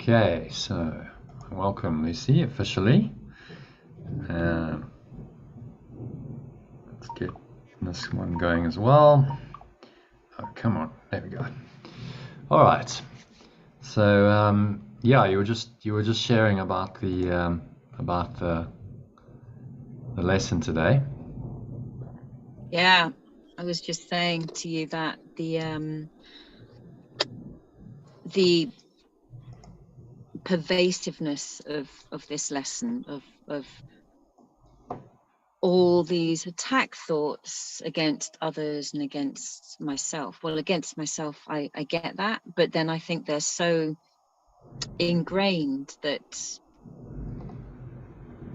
Okay, so welcome, Lucy, officially. Let's get this one going as well. Oh, come on, there we go. All right. So yeah, you were just sharing about the lesson today. Yeah, I was just saying to you that the pervasiveness of this lesson of all these attack thoughts against others and against myself. Well, against myself, I get that, but then I think they're so ingrained that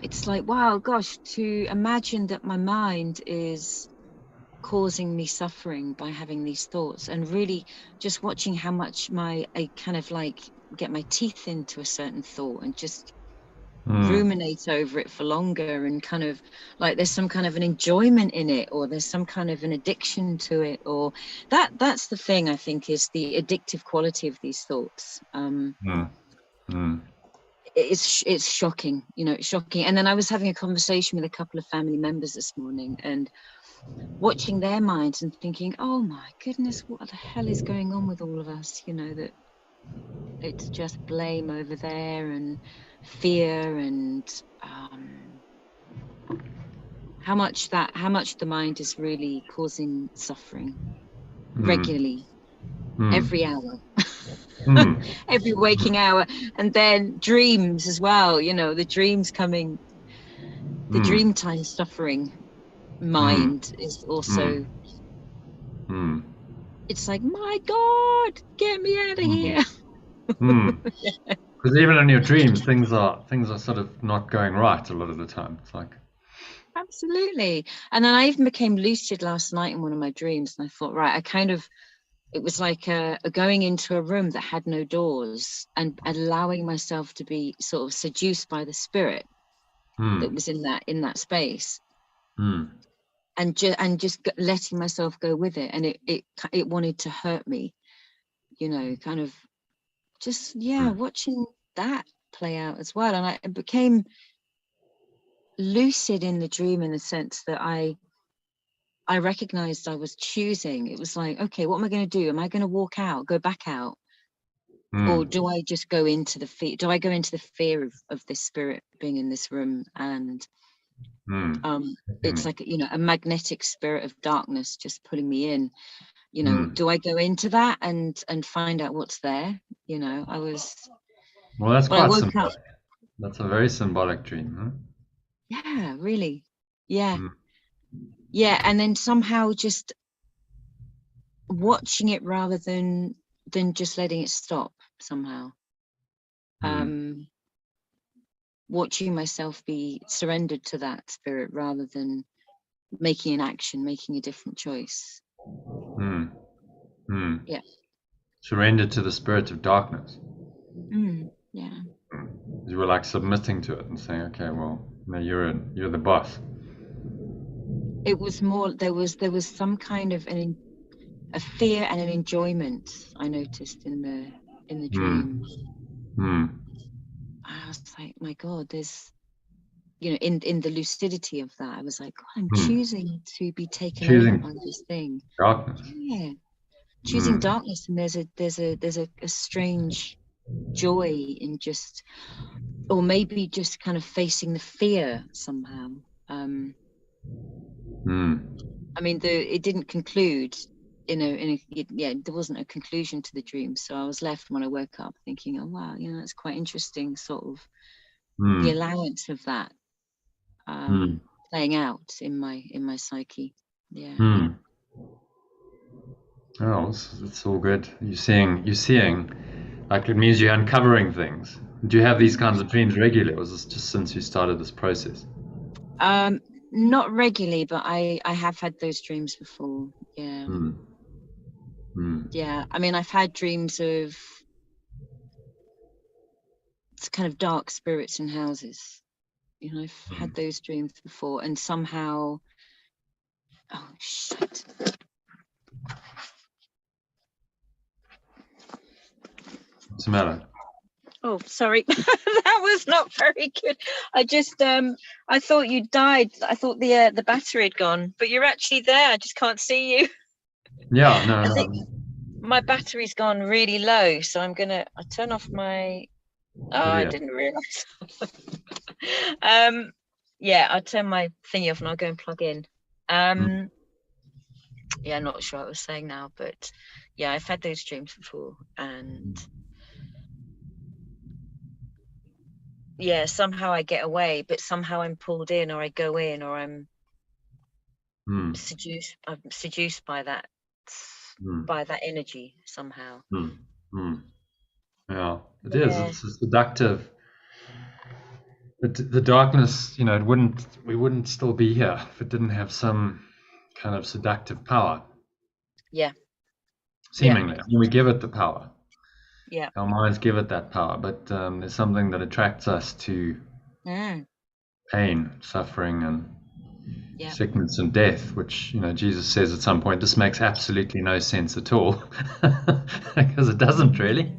it's like, wow, gosh, to imagine that my mind is causing me suffering by having these thoughts, and really just watching how much I kind of like get my teeth into a certain thought and just ruminate over it for longer, and kind of like there's some kind of an enjoyment in it, or there's some kind of an addiction to it, or that's the thing I think is the addictive quality of these thoughts. It's shocking, it's shocking. And then I was having a conversation with a couple of family members this morning and watching their minds and thinking, oh my goodness, what the hell is going on with all of us? That it's just blame over there and fear, and how much the mind is really causing suffering regularly, every hour, every waking hour. And then dreams as well, the dreams coming, the dream time suffering mind is also it's like, my God, get me out of here. Because even in your dreams, things are sort of not going right a lot of the time. It's like, absolutely. And then I even became lucid last night in one of my dreams, and I thought, right, it was like going into a room that had no doors and allowing myself to be sort of seduced by the spirit that was in that space, and just letting myself go with it. And it wanted to hurt me, kind of just watching that play out as well. And I became lucid in the dream, in the sense that I recognized I was choosing. It was like, okay, what am I going to do? Am I going to walk out, go back out, or do I just go into the fear? Do I go into the fear of this spirit being in this room? And it's like, a magnetic spirit of darkness just pulling me in. Do I go into that and find out what's there? I was. Well, that's quite symbolic. That's a very symbolic dream, huh? Yeah, really. Yeah. Yeah. And then somehow just watching it rather than just letting it stop somehow. Watching myself be surrendered to that spirit rather than making an action, making a different choice. Yeah. Surrendered to the spirit of darkness. Yeah. You were like submitting to it and saying, okay, well, no, you're the boss. It was more, there was some kind of a fear and an enjoyment I noticed in the dream. I was like, my God, there's, in the lucidity of that, I was like, God, I'm choosing to be taken over by this thing. Darkness. Yeah. Choosing darkness. And there's a strange joy in just, or maybe just kind of facing the fear somehow. I mean, it didn't conclude, there wasn't a conclusion to the dream. So I was left when I woke up thinking, oh wow, that's quite interesting, sort of the allowance of that playing out in my psyche. Yeah. Oh, it's all good. You're seeing, like, it means you're uncovering things. Do you have these kinds of dreams regularly, or was this just since you started this process? Not regularly, but I have had those dreams before. Yeah. Yeah. I mean, I've had dreams of kind of dark spirits in houses. I've had those dreams before, and somehow, oh shit. What's the matter? Oh, sorry. That was not very good. I just I thought you died. I thought the battery had gone, but you're actually there. I just can't see you. Yeah, no, I no. think my battery's gone really low, so I turn off my. Oh, I didn't realize. Yeah, I'll turn my thingy off and I'll go and plug in. Yeah, I'm not sure what I was saying now, but yeah, I've had those dreams before, and yeah, somehow I get away, but somehow I'm pulled in, or I go in, or I'm seduced. I'm seduced by that energy somehow. Yeah, it is. It's a seductive. The darkness, you know, we wouldn't still be here if it didn't have some kind of seductive power. Yeah. Seemingly, I mean, we give it the power. Yeah. Our minds give it that power, but there's something that attracts us to pain, suffering, and sickness and death, which, you know, Jesus says at some point, this makes absolutely no sense at all, because it doesn't really.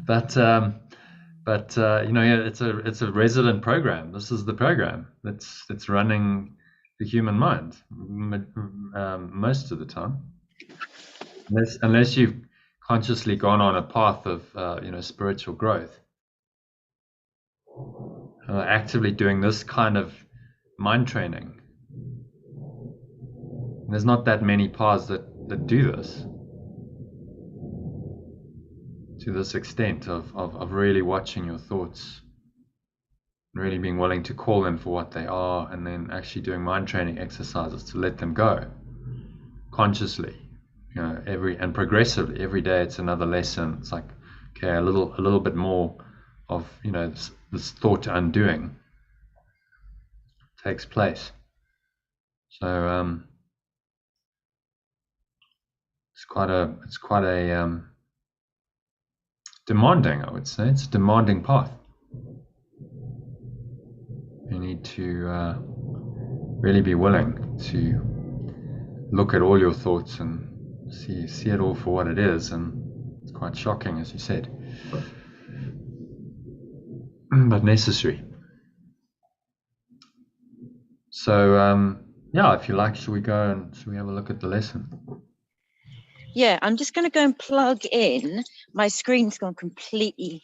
But you know, it's a resident program. This is the program that's running the human mind most of the time, unless you've consciously gone on a path of you know, spiritual growth, actively doing this kind of mind training. And there's not that many paths that do this to this extent of really watching your thoughts, really being willing to call them for what they are, and then actually doing mind training exercises to let them go consciously, you know, and progressively. Every day it's another lesson. It's like, okay, a little bit more of, you know, this thought undoing takes place. So it's quite a demanding, I would say. It's a demanding path. You need to really be willing to look at all your thoughts and see it all for what it is, and it's quite shocking, as you said, but necessary. So yeah, if you like, should we have a look at the lesson? Yeah, I'm just going to go and plug in. My screen's gone completely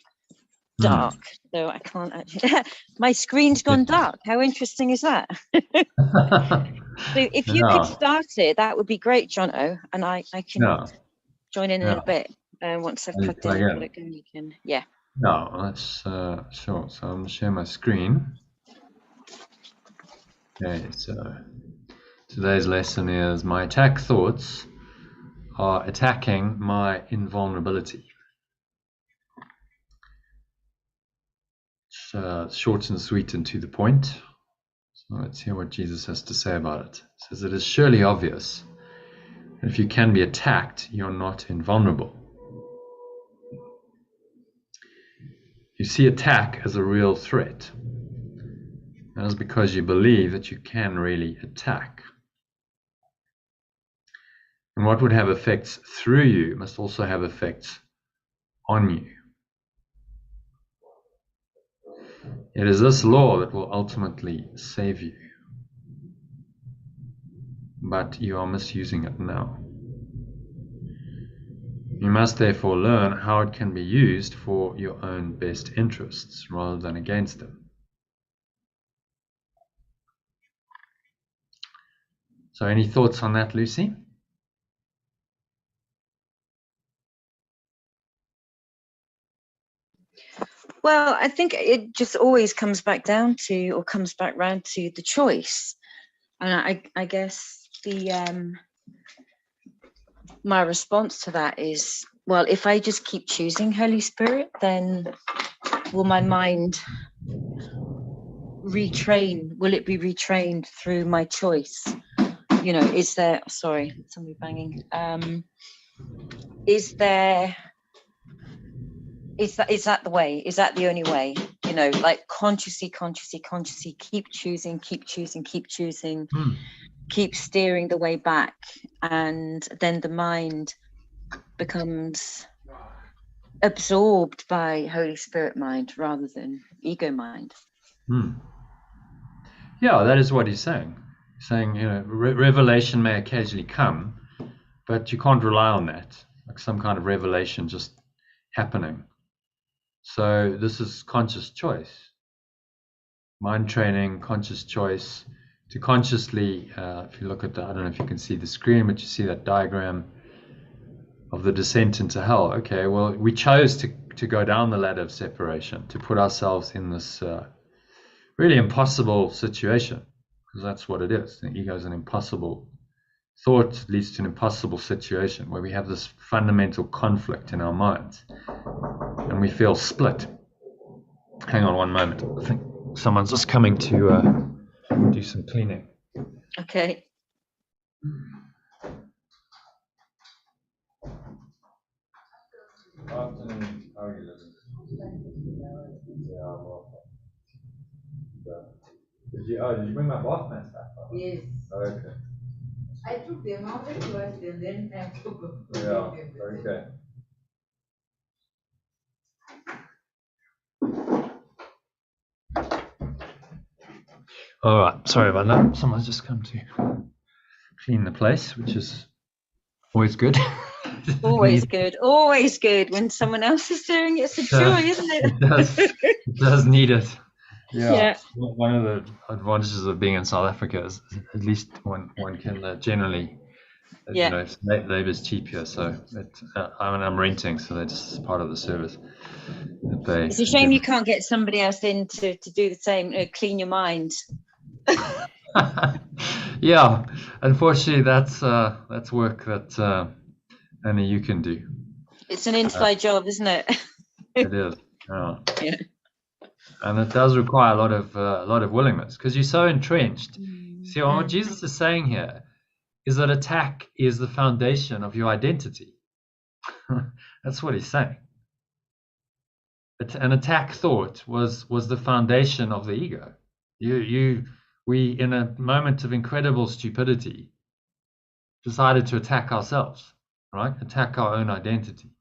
dark, so I can't actually. My screen's gone dark. How interesting is that? So if you could start it, that would be great, Jono, and I can join in a bit. Once I've plugged in, you can. Yeah. No, that's sure. So I'm going to share my screen. Okay, so today's lesson is my attack thoughts are attacking my invulnerability. It's short and sweet and to the point. So let's hear what Jesus has to say about it. He says, it is surely obvious that if you can be attacked, you're not invulnerable. You see attack as a real threat. That is because you believe that you can really attack. And what would have effects through you must also have effects on you. It is this law that will ultimately save you. But you are misusing it now. You must therefore learn how it can be used for your own best interests rather than against them. So any thoughts on that, Lucy? Well, I think it just always comes back round to the choice. And I guess my response to that is, well, if I just keep choosing Holy Spirit, then will my mind retrain? Will it be retrained through my choice? You know, is there, sorry, somebody banging. Is that the way? Is that the only way? You know, like consciously, keep choosing, keep steering the way back, and then the mind becomes absorbed by Holy Spirit mind rather than ego mind. Yeah, that is what he's saying. He's saying, you know, revelation may occasionally come, but you can't rely on that, like some kind of revelation just happening. So this is conscious choice. Mind training, conscious choice, to consciously, if you look at the, I don't know if you can see the screen, but you see that diagram of the descent into hell. Okay, well, we chose to go down the ladder of separation, to put ourselves in this really impossible situation, because that's what it is. The ego is an impossible thought, leads to an impossible situation where we have this fundamental conflict in our minds and we feel split. Hang on one moment. I think someone's just coming to do some cleaning. Okay. Afternoon. How are you doing? Yeah, well. Did you bring my bath mats back? Yes. Okay. I took them out and washed them, then I took them. Yeah, okay. All right, sorry about that. Someone's just come to clean the place, which is always good. Always good when someone else is doing it. It's a joy, isn't it? It does need it. Yeah. One of the advantages of being in South Africa is at least one can generally, you know, labor is cheap here, so I'm renting, so that's part of the service. It's a shame you can't get somebody else in to do the same, clean your mind. Yeah, unfortunately, that's work that only you can do. It's an inside job, isn't it? It is. Yeah. And it does require a lot of willingness, because you're so entrenched. See, what Jesus is saying here is that attack is the foundation of your identity. That's what he's saying. An attack thought was the foundation of the ego. We, in a moment of incredible stupidity, decided to attack ourselves, right? Attack our own identity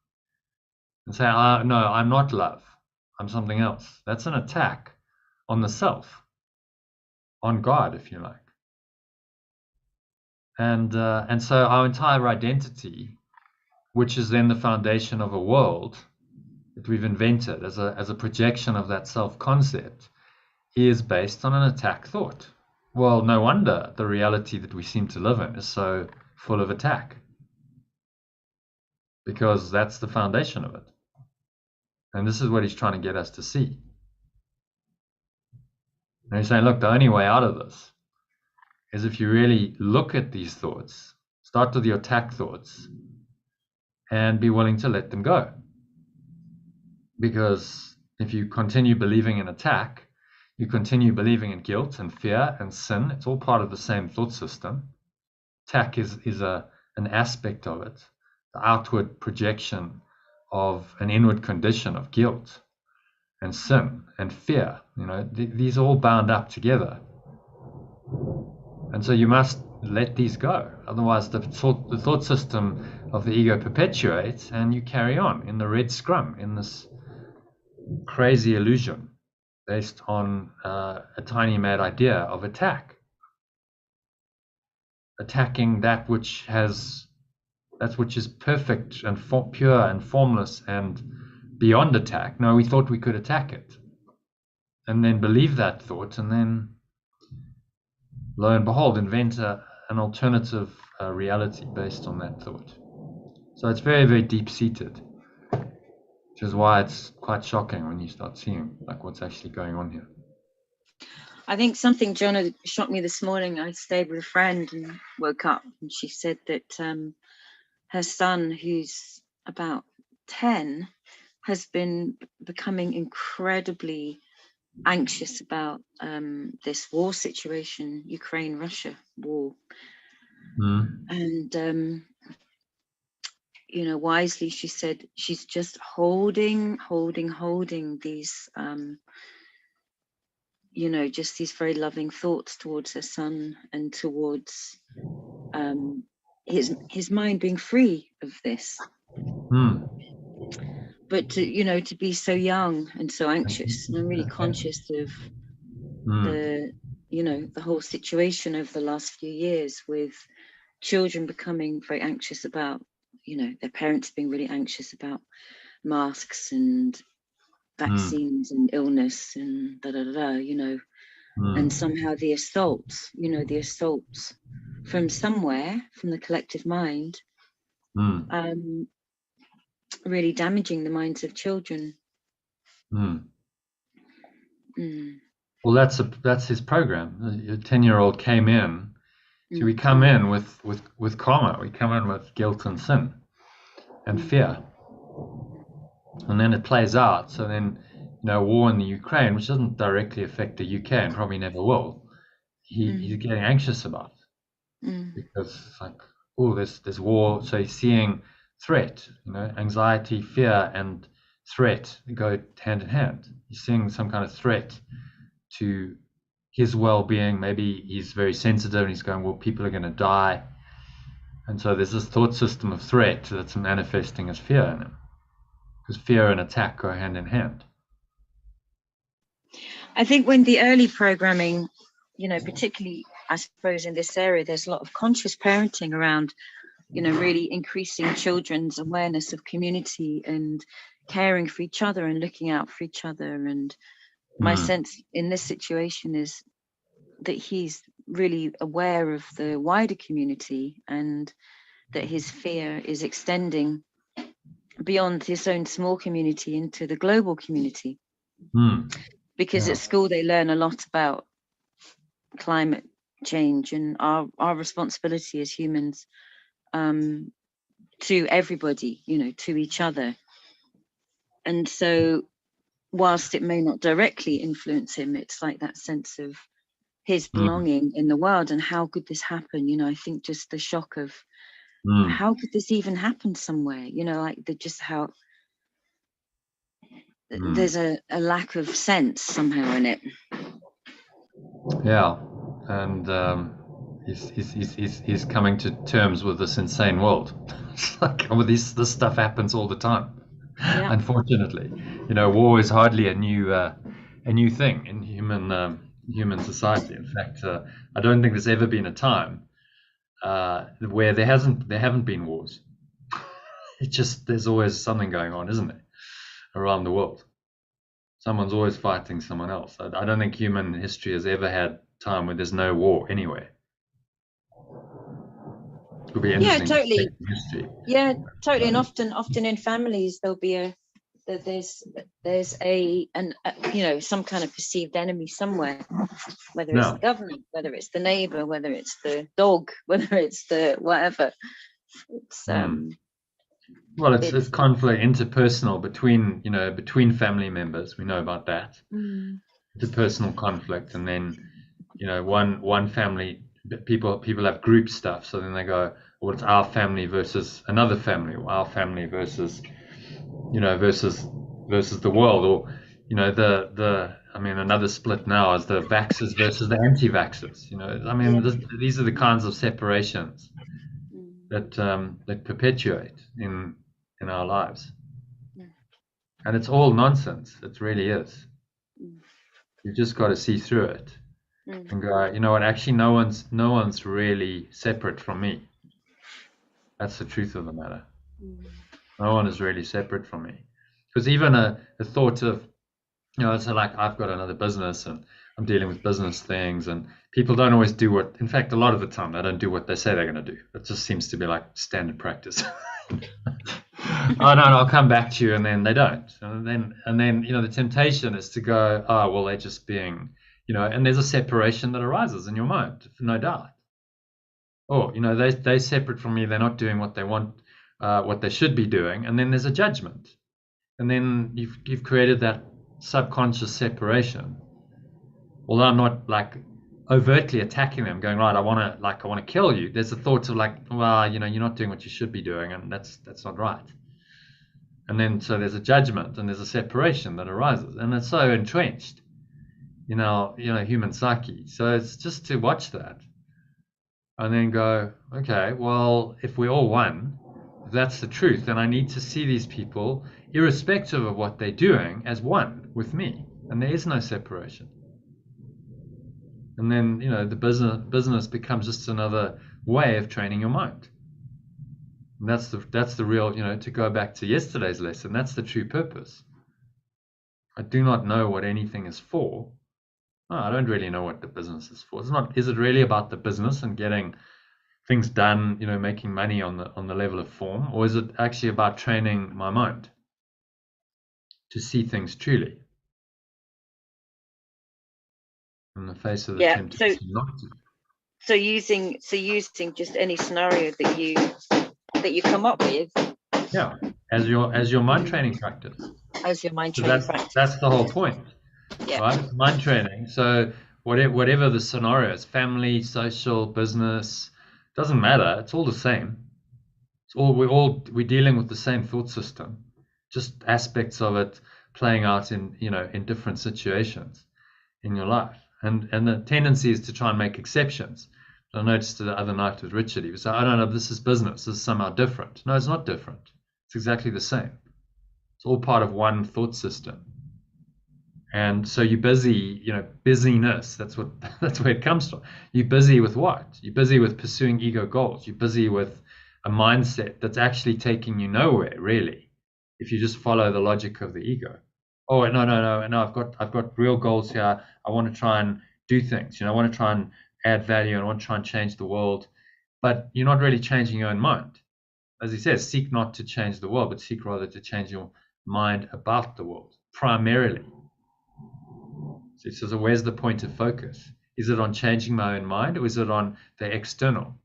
and say, no, I'm not love. I'm something else. That's an attack on the self, on God, if you like. And so our entire identity, which is then the foundation of a world that we've invented as a projection of that self-concept, is based on an attack thought. Well, no wonder the reality that we seem to live in is so full of attack, because that's the foundation of it. And this is what he's trying to get us to see. And he's saying, look, the only way out of this is if you really look at these thoughts, start with your attack thoughts, and be willing to let them go. Because if you continue believing in attack, you continue believing in guilt and fear and sin. It's all part of the same thought system. Attack is an aspect of it, the outward projection of an inward condition of guilt and sin and fear. You know, these are all bound up together. And so you must let these go. Otherwise, the thought system of the ego perpetuates, and you carry on in the red scrum, in this crazy illusion based on a tiny mad idea of attack. Attacking that which is perfect and pure and formless and beyond attack. No, we thought we could attack it. And then believe that thought, and then lo and behold, invent an alternative reality based on that thought. So it's very, very deep-seated, which is why it's quite shocking when you start seeing like what's actually going on here. I think something Jonna shocked me this morning. I stayed with a friend and woke up, and she said that her son, who's about 10, has been becoming incredibly anxious about this war situation, Ukraine-Russia war. And you know, wisely she said she's just holding these you know, just these very loving thoughts towards her son and towards his mind being free of this. but to be so young and so anxious, and I'm really conscious of the whole situation over the last few years, with children becoming very anxious about, their parents being really anxious about masks and vaccines and illness and and somehow the assaults from somewhere, from the collective mind, really damaging the minds of children. Well, that's his program. A 10-year-old came in. So we come in with karma. We come in with guilt and sin and fear, and then it plays out. So then, war in the Ukraine, which doesn't directly affect the UK and probably never will, he's getting anxious about because it's like, oh, there's war. So he's seeing threat, anxiety, fear, and threat go hand in hand. He's seeing some kind of threat to his well-being. Maybe he's very sensitive and he's going, well, people are going to die. And so there's this thought system of threat that's manifesting as fear in him, because fear and attack go hand in hand. I think when the early programming, particularly, I suppose, in this area, there's a lot of conscious parenting around, really increasing children's awareness of community and caring for each other and looking out for each other. And my sense in this situation is that he's really aware of the wider community, and that his fear is extending beyond his own small community into the global community. Because at school they learn a lot about climate change and our responsibility as humans to everybody, to each other. And so whilst it may not directly influence him, it's like that sense of his belonging in the world, and how could this happen? I think just the shock of how could this even happen somewhere? Like how there's a lack of sense somehow in it. Yeah, and he's coming to terms with this insane world. It's like, this stuff happens all the time. Yeah. Unfortunately, war is hardly a new thing in human society. In fact, I don't think there's ever been a time where there haven't been wars. There's always something going on, isn't it, around the world? Someone's always fighting someone else. I don't think human history has ever had time where there's no war anywhere. It would be interesting. Yeah, totally. History. Yeah, totally. And often in families there'll be there's some kind of perceived enemy somewhere, whether it's the government, whether it's the neighbor, whether it's the dog, whether it's the whatever. It's well, it's conflict, interpersonal between family members. We know about that. Interpersonal conflict, and then one family, people have group stuff. So then they go, well, it's our family versus another family, or our family versus versus the world, or another split now is the vaxxers versus the anti-vaxxers. These are the kinds of separations that perpetuate in our lives, and it's all nonsense. It really is. You've just got to see through it and go, you know what? Actually, no one's really separate from me. That's the truth of the matter. No one is really separate from me. Because even a thought of, so like I've got another business and I'm dealing with business things, and people don't always do what, in fact, a lot of the time they don't do what they say they're going to do. It just seems to be like standard practice. Oh no, I'll come back to you, and then they don't. And then the temptation is to go, oh, well, they're just being, and there's a separation that arises in your mind, no doubt. Oh, they're separate from me. They're not doing what they want, what they should be doing. And then there's a judgment. And then you've created that subconscious separation. Although I'm not like overtly attacking them, going, right, I want to kill you. There's a thought of like, well, you're not doing what you should be doing, and that's not right. And then so there's a judgment and there's a separation that arises, and it's so entrenched, human psyche. So it's just to watch that, and then go, okay, well, if we're all one, if that's the truth, then I need to see these people irrespective of what they're doing, as one with me, and there is no separation. And then, you know, the business becomes just another way of training your mind. And that's the real, you know, to go back to yesterday's lesson, that's the true purpose. I do not know what anything is for. No, I don't really know what the business is for. It's not. Is it really about the business and getting things done, you know, making money on the level of form, or is it actually about training my mind to see things truly in the face of the temptation not to? So using just any scenario that you come up with. Yeah, as your mind training practice. As your mind training practice. That's the whole point. Yeah. Right? It's mind training. So whatever the scenario is, family, social, business, doesn't matter. It's all the same. It's all we're dealing with the same thought system, just aspects of it playing out in, you know, in different situations in your life. And the tendency is to try and make exceptions. I noticed the other night with Richard, he was like, I don't know, this is business. This is somehow different. No, it's not different. It's exactly the same. It's all part of one thought system. And so you're busy, you know, busyness, that's where it comes from. You're busy with what? You're busy with pursuing ego goals. You're busy with a mindset that's actually taking you nowhere, really, if you just follow the logic of the ego. Oh, no, I've got real goals here. I want to try and do things, you know, I want to try and add value, and I want to try and change the world. But you're not really changing your own mind. As he says, seek not to change the world, but seek rather to change your mind about the world, primarily. So he says, where's the point of focus? Is it on changing my own mind, or is it on the external?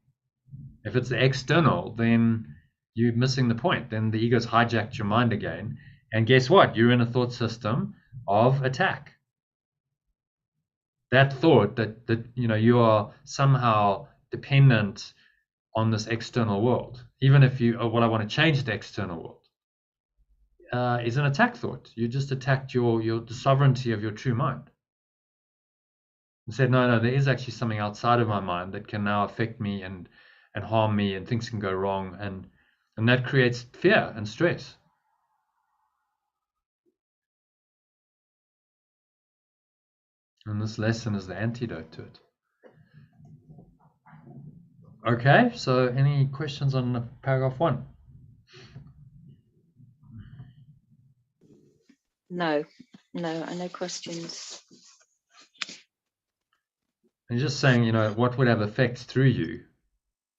If it's the external, then you're missing the point. Then the ego's hijacked your mind again. And guess what? You're in a thought system of attack. That thought that you know, you are somehow dependent on this external world, even if you, well, I want to change the external world, is an attack thought. You just attacked the sovereignty of your true mind. And said, no, there is actually something outside of my mind that can now affect me and harm me, and things can go wrong, and that creates fear and stress. And this lesson is the antidote to it. Okay, so any questions on paragraph 1? No, no questions. And just saying, you know, what would have effects through you?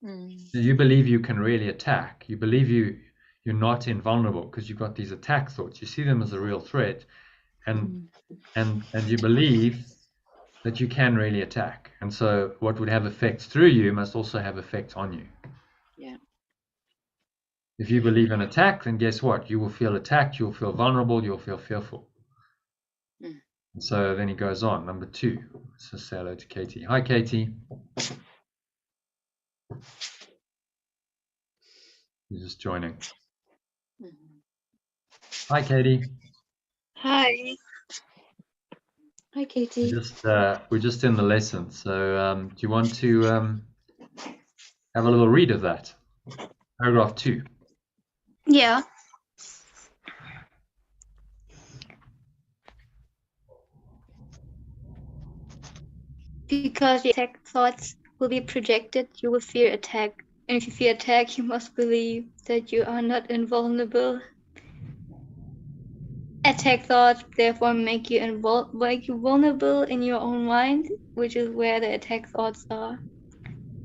Mm. You believe you can really attack. You believe you're not invulnerable because you've got these attack thoughts. You see them as a real threat, and you believe that you can really attack. And so what would have effects through you must also have effects on you. Yeah. If you believe in attack, then guess what? You will feel attacked, you'll feel vulnerable, you'll feel fearful. Mm. And so then he goes on, number 2. Let's just say hello to Katie. Hi, Katie. You're just joining. Hi, Katie. Hi. Hi, Katie. We're just in the lesson. So do you want to have a little read of that? Paragraph 2. Yeah. Because your attack thoughts will be projected, you will fear attack. And if you fear attack, you must believe that you are not invulnerable. Attack thoughts therefore make you vulnerable in your own mind, which is where the attack thoughts are.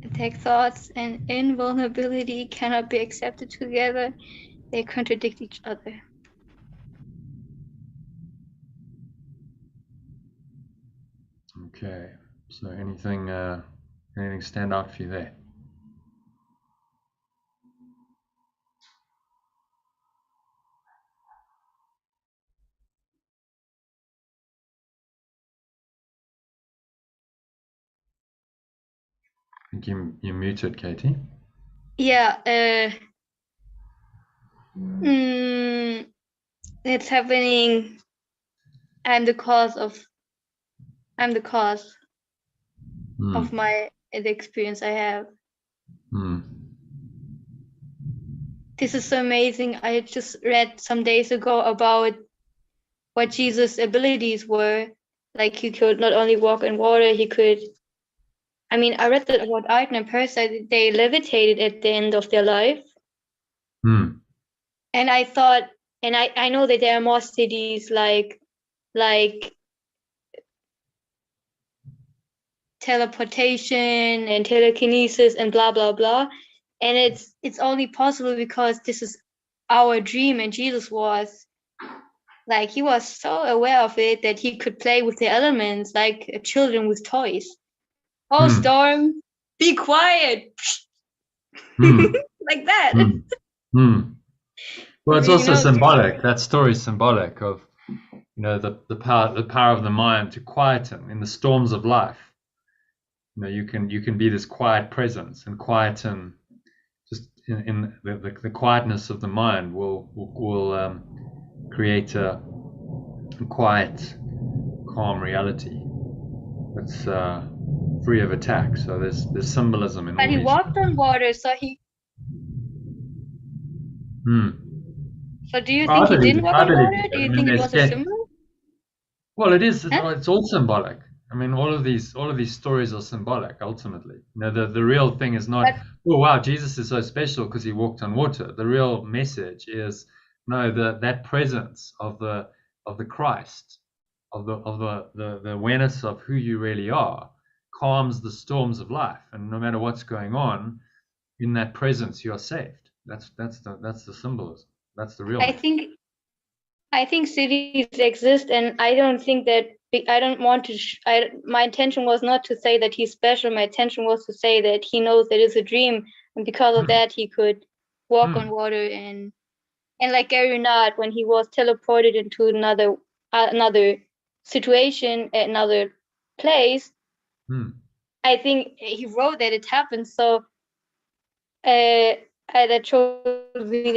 Attack thoughts and invulnerability cannot be accepted together. They contradict each other. Okay. So anything stand out for you there? I think you're muted, Katie. Yeah. It's happening. I'm the cause of the experience I have. This is so amazing. I just read some days ago about what Jesus' abilities were. Like he could not only walk in water, he could. I mean, I read that about Arden and Parasite. They levitated at the end of their life. Hmm. And I thought, and I know that there are more cities like teleportation and telekinesis and blah blah blah, and it's only possible because this is our dream, and Jesus was like, he was so aware of it that he could play with the elements like children with toys. Oh, Hmm. storm, be quiet. Hmm. Like that. Hmm. Hmm. Well, it's You also know, symbolic. That story is symbolic of, the power of the mind to quieten in the storms of life. You can be this quiet presence, and quieten just in the quietness of the mind will create a quiet, calm reality that's free of attack. So there's symbolism in but all he these. walked on water, so Hmm. do you Well, think he didn't walk I on believe water? it. Do I you mean, think it there's was a symbol? well, it is. Huh? It's all symbolic. I mean, all of these stories are symbolic. Ultimately, the real thing is not, But oh wow, Jesus is so special because he walked on water. The real message is, no, that presence of the Christ, of the awareness of who you really are, calms the storms of life, and no matter what's going on, in that presence, you are saved. That's the symbolism. That's the real I message. think cities exist, and I don't think that I don't want to. My intention was not to say that he's special. My intention was to say that he knows that it's a dream, and because of Hmm. that, he could walk Hmm. on water. And like Gary Renard, when he was teleported into another situation, another place, Hmm. I think he wrote that it happened. So that shows me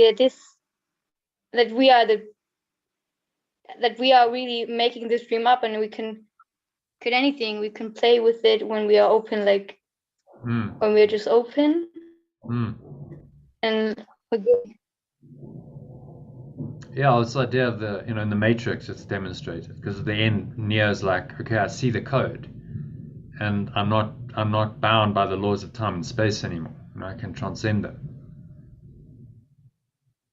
that we are really making this dream up, and we can anything, we can play with it when we are open, like Hmm. when we're just open Hmm. and forget. Yeah, it's the idea of in the Matrix, it's demonstrated because at the end, Neo's like, okay, I see the code, and I'm not bound by the laws of time and space anymore. I can transcend them.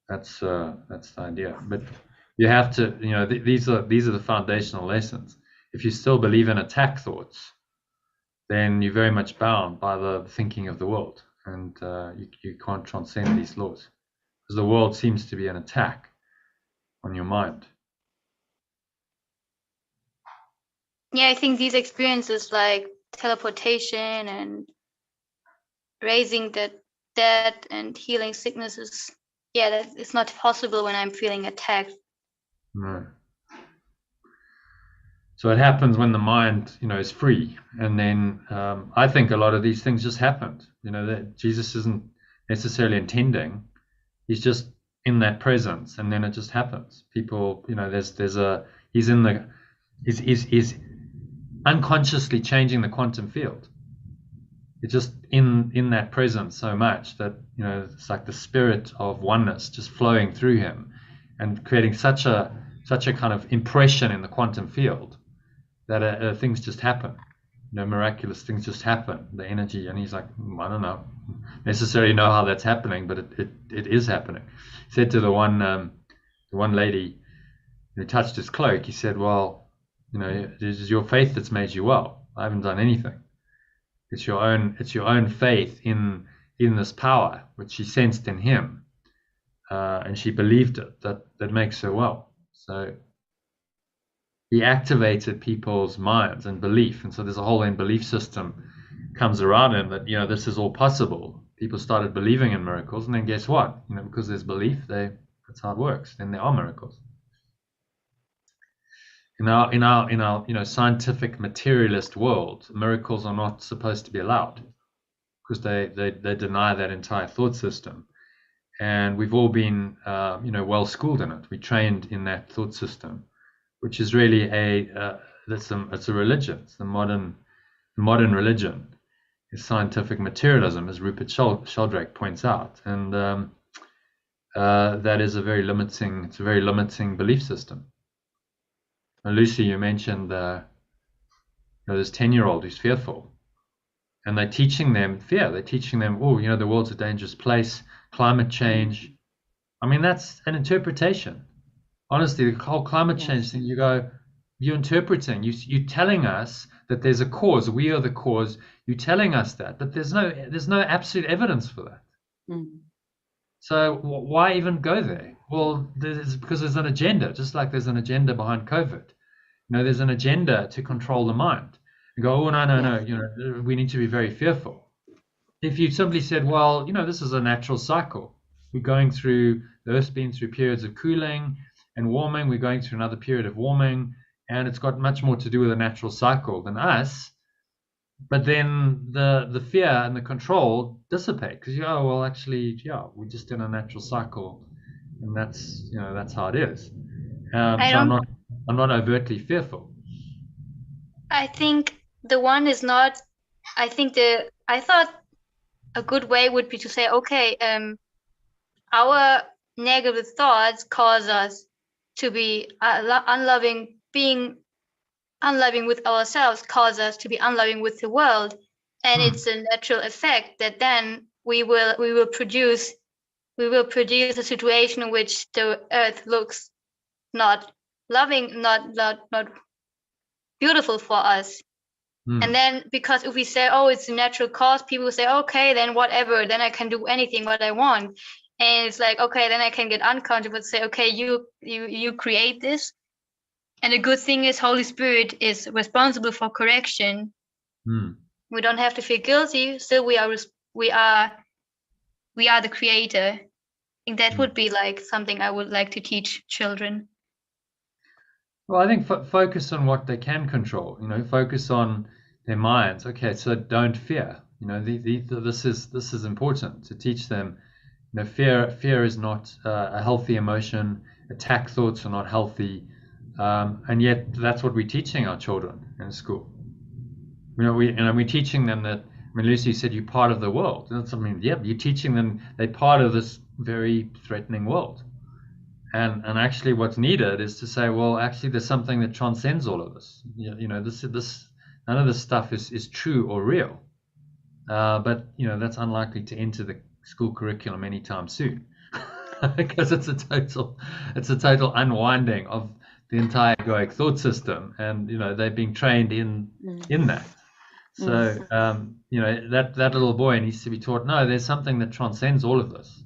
That's the idea. But you have to, these are the foundational lessons. If you still believe in attack thoughts, then you're very much bound by the thinking of the world, and you can't transcend these laws because the world seems to be an attack on your mind. Yeah, I think these experiences like teleportation and raising the dead and healing sicknesses, yeah, that it's not possible when I'm feeling attacked. No. So it happens when the mind, is free, and then I think a lot of these things just happened. That Jesus isn't necessarily intending; he's just in that presence, and then it just happens. People, he's unconsciously changing the quantum field. It's just in that presence so much that it's like the spirit of oneness just flowing through him, and creating such a kind of impression in the quantum field that things just happen. Miraculous things just happen. The energy, and he's like, I don't know necessarily know how that's happening, but it is happening. He said to the one lady who touched his cloak, he said, well, it is your faith that's made you well. I haven't done anything. It's your own faith in this power which she sensed in him, and she believed it. That makes her well. So he activated people's minds and belief, and so there's a whole belief system comes around him that this is all possible. People started believing in miracles, and then guess what? Because there's belief, that's how it works. Then there are miracles. In our scientific materialist world, miracles are not supposed to be allowed because they deny that entire thought system, and we've all been well schooled in it. We trained in that thought system, which is really it's a religion. It's the modern religion is scientific materialism, as Rupert Sheldrake points out. And that is a very limiting belief system. And Lucy, you mentioned this 10-year-old who's fearful, and they're teaching them fear. They're teaching them, oh, the world's a dangerous place, climate change. I mean, that's an interpretation. Honestly, the whole climate change thing, you're interpreting, you're telling us that there's a cause, we are the cause, you're telling us that, but there's no absolute evidence for that. So why even go there? Well, because there's an agenda, just like there's an agenda behind COVID. There's an agenda to control the mind. You go, oh, no, we need to be very fearful. If you simply said, well, this is a natural cycle. The Earth's been through periods of cooling and warming. We're going through another period of warming, and it's got much more to do with a natural cycle than us. But then the fear and the control dissipate because actually, we're just in a natural cycle, and that's how it is. I'm not overtly fearful. I think the one is not. I thought a good way would be to say, okay, our negative thoughts cause us to be unloving. Being unloving with ourselves cause us to be unloving with the world, and it's a natural effect that then we will produce a situation in which the earth looks not loving, not beautiful for us. And then, because if we say, oh, it's a natural cause, people will say, okay, then whatever, then I can do anything what I want. And it's like, okay, then I can get uncomfortable and say, okay, you create this. And the good thing is Holy Spirit is responsible for correction. We don't have to feel guilty. Still, we are the creator. I think that would be like something I would like to teach children. Well, I think focus on what they can control. Focus on their minds. Okay, so don't fear. This is important to teach them. Fear is not a healthy emotion. Attack thoughts are not healthy. And yet that's what we're teaching our children in school. We're teaching them that. Lucy said you're part of the world. You're teaching them they're part of this very threatening world. And actually, what's needed is to say, well, actually, there's something that transcends all of this. This none of this stuff is true or real. But that's unlikely to enter the school curriculum anytime soon, because it's a total unwinding of the entire egoic thought system, and they're being trained in that. So that little boy needs to be taught, no, there's something that transcends all of this.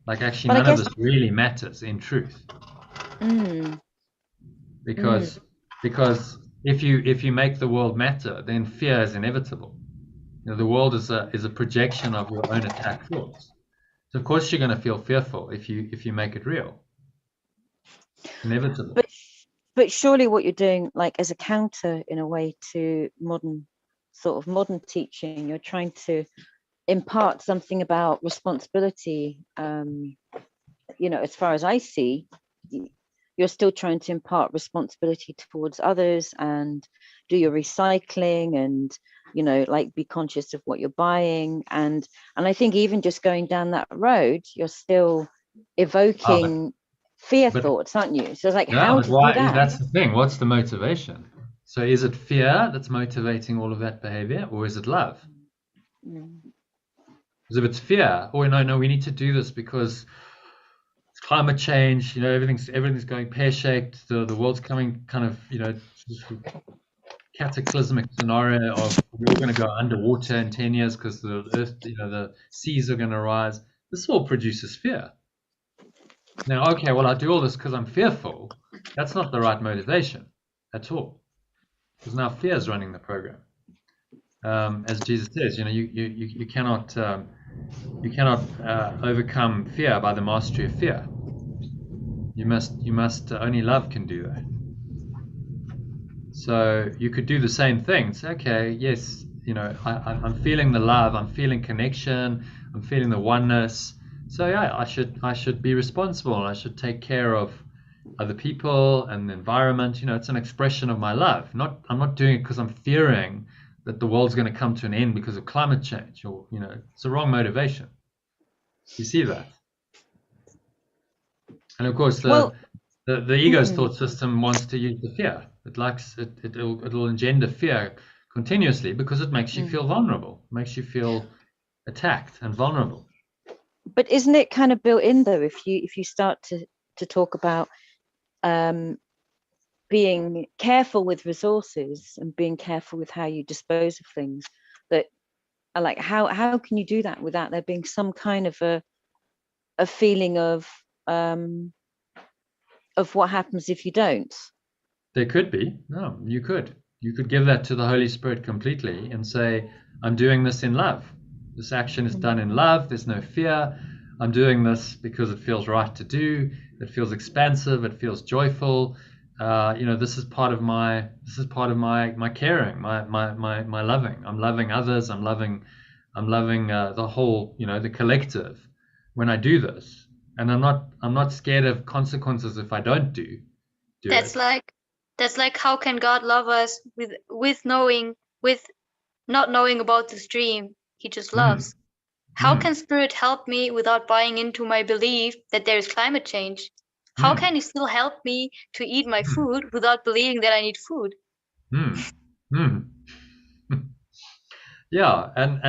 Like actually, none of this really matters in truth. Because if you make the world matter, then fear is inevitable. The world is a projection of your own attack thoughts. So of course you're going to feel fearful if you make it real. Inevitable. But surely what you're doing, like as a counter in a way to modern teaching, you're trying to impart something about responsibility. As far as I see, you're still trying to impart responsibility towards others and do your recycling and be conscious of what you're buying, and I think even just going down that road, you're still evoking fear thoughts, aren't you? So it's like, how to do that? That's the thing. What's the motivation? So is it fear that's motivating all of that behavior, or is it love? Because if it's fear, no, we need to do this because it's climate change, everything's going pear-shaped, the world's coming kind of, cataclysmic scenario of we're going to go underwater in 10 years because the earth, the seas are going to rise. This all produces fear. Now, okay, well, I do all this because I'm fearful. That's not the right motivation at all, because now fear is running the program. As Jesus says, you cannot overcome fear by the mastery of fear. You must only love can do that. So you could do the same thing. Say, okay, yes, I'm feeling the love, I'm feeling connection, I'm feeling the oneness. So yeah, I should be responsible, and I should take care of other people and the environment. It's an expression of my love. I'm not doing it because I'm fearing that the world's going to come to an end because of climate change, or it's the wrong motivation. You see that? And of course, Well, the ego's thought system wants to use the fear. It likes it. It'll engender fear continuously because it makes you feel vulnerable, makes you feel attacked and vulnerable. but isn't it kind of built in though? If you start to talk about being careful with resources and being careful with how you dispose of things, that are like, how can you do that without there being some kind of a feeling of what happens if you don't? There could be. No, you could give that to the Holy Spirit completely and say, I'm doing this in love. This action is done in love. There's no fear. I'm doing this because it feels right to do. It feels expansive. It feels joyful. This is part of my caring, my loving. I'm loving others. I'm loving the whole, the collective when I do this. And I'm not scared of consequences if I don't do That's it. like how can God love us with not knowing about this dream? He just loves. How can Spirit help me without buying into my belief that there is climate change? How can He still help me to eat my food without believing that I need food? Yeah, and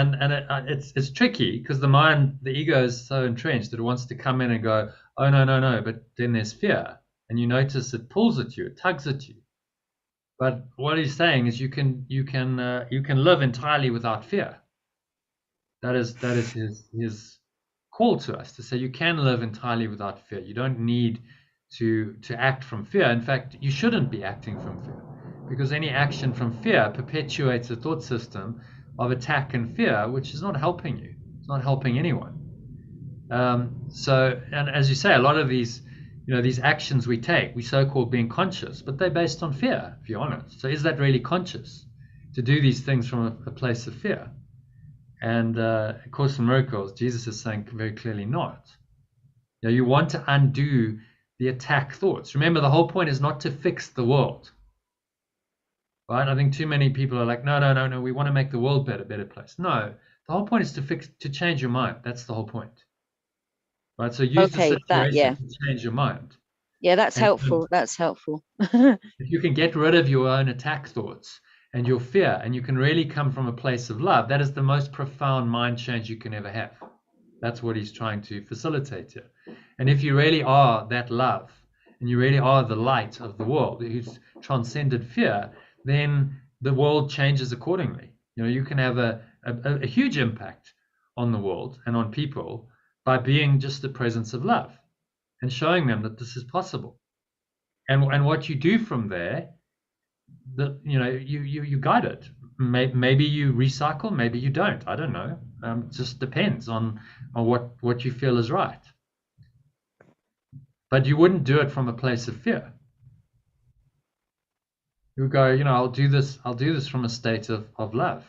it's tricky because the ego is so entrenched that it wants to come in and go, oh no, but then there's fear, and you notice it pulls at you, it tugs at you. But what he's saying is you can live entirely without fear. That is his call to us, to say you can live entirely without fear. You don't need to act from fear. In fact, you shouldn't be acting from fear, because any action from fear perpetuates a thought system of attack and fear, which is not helping you. It's not helping anyone. And as you say, a lot of these actions we take, we so-called being conscious, but they're based on fear, if you're honest. So is that really conscious, to do these things from a place of fear? And of Course in Miracles, Jesus is saying very clearly not. You want to undo the attack thoughts. Remember, the whole point is not to fix the world. Right? I think too many people are like, no, we want to make the world a better place. No, the whole point is to change your mind. That's the whole point. Right? So use the situation to change your mind. Yeah, that's helpful. That's helpful. If you can get rid of your own attack thoughts and your fear, and you can really come from a place of love, that is the most profound mind change you can ever have. That's what he's trying to facilitate here. And if you really are that love, and you really are the light of the world who's transcended fear, then the world changes accordingly. You can have a huge impact on the world and on people by being just the presence of love and showing them that this is possible. And what you do from there, you guide it. Maybe you recycle, maybe you don't. I don't know. It just depends on what you feel is right. But you wouldn't do it from a place of fear. You would go, I'll do this from a state of love.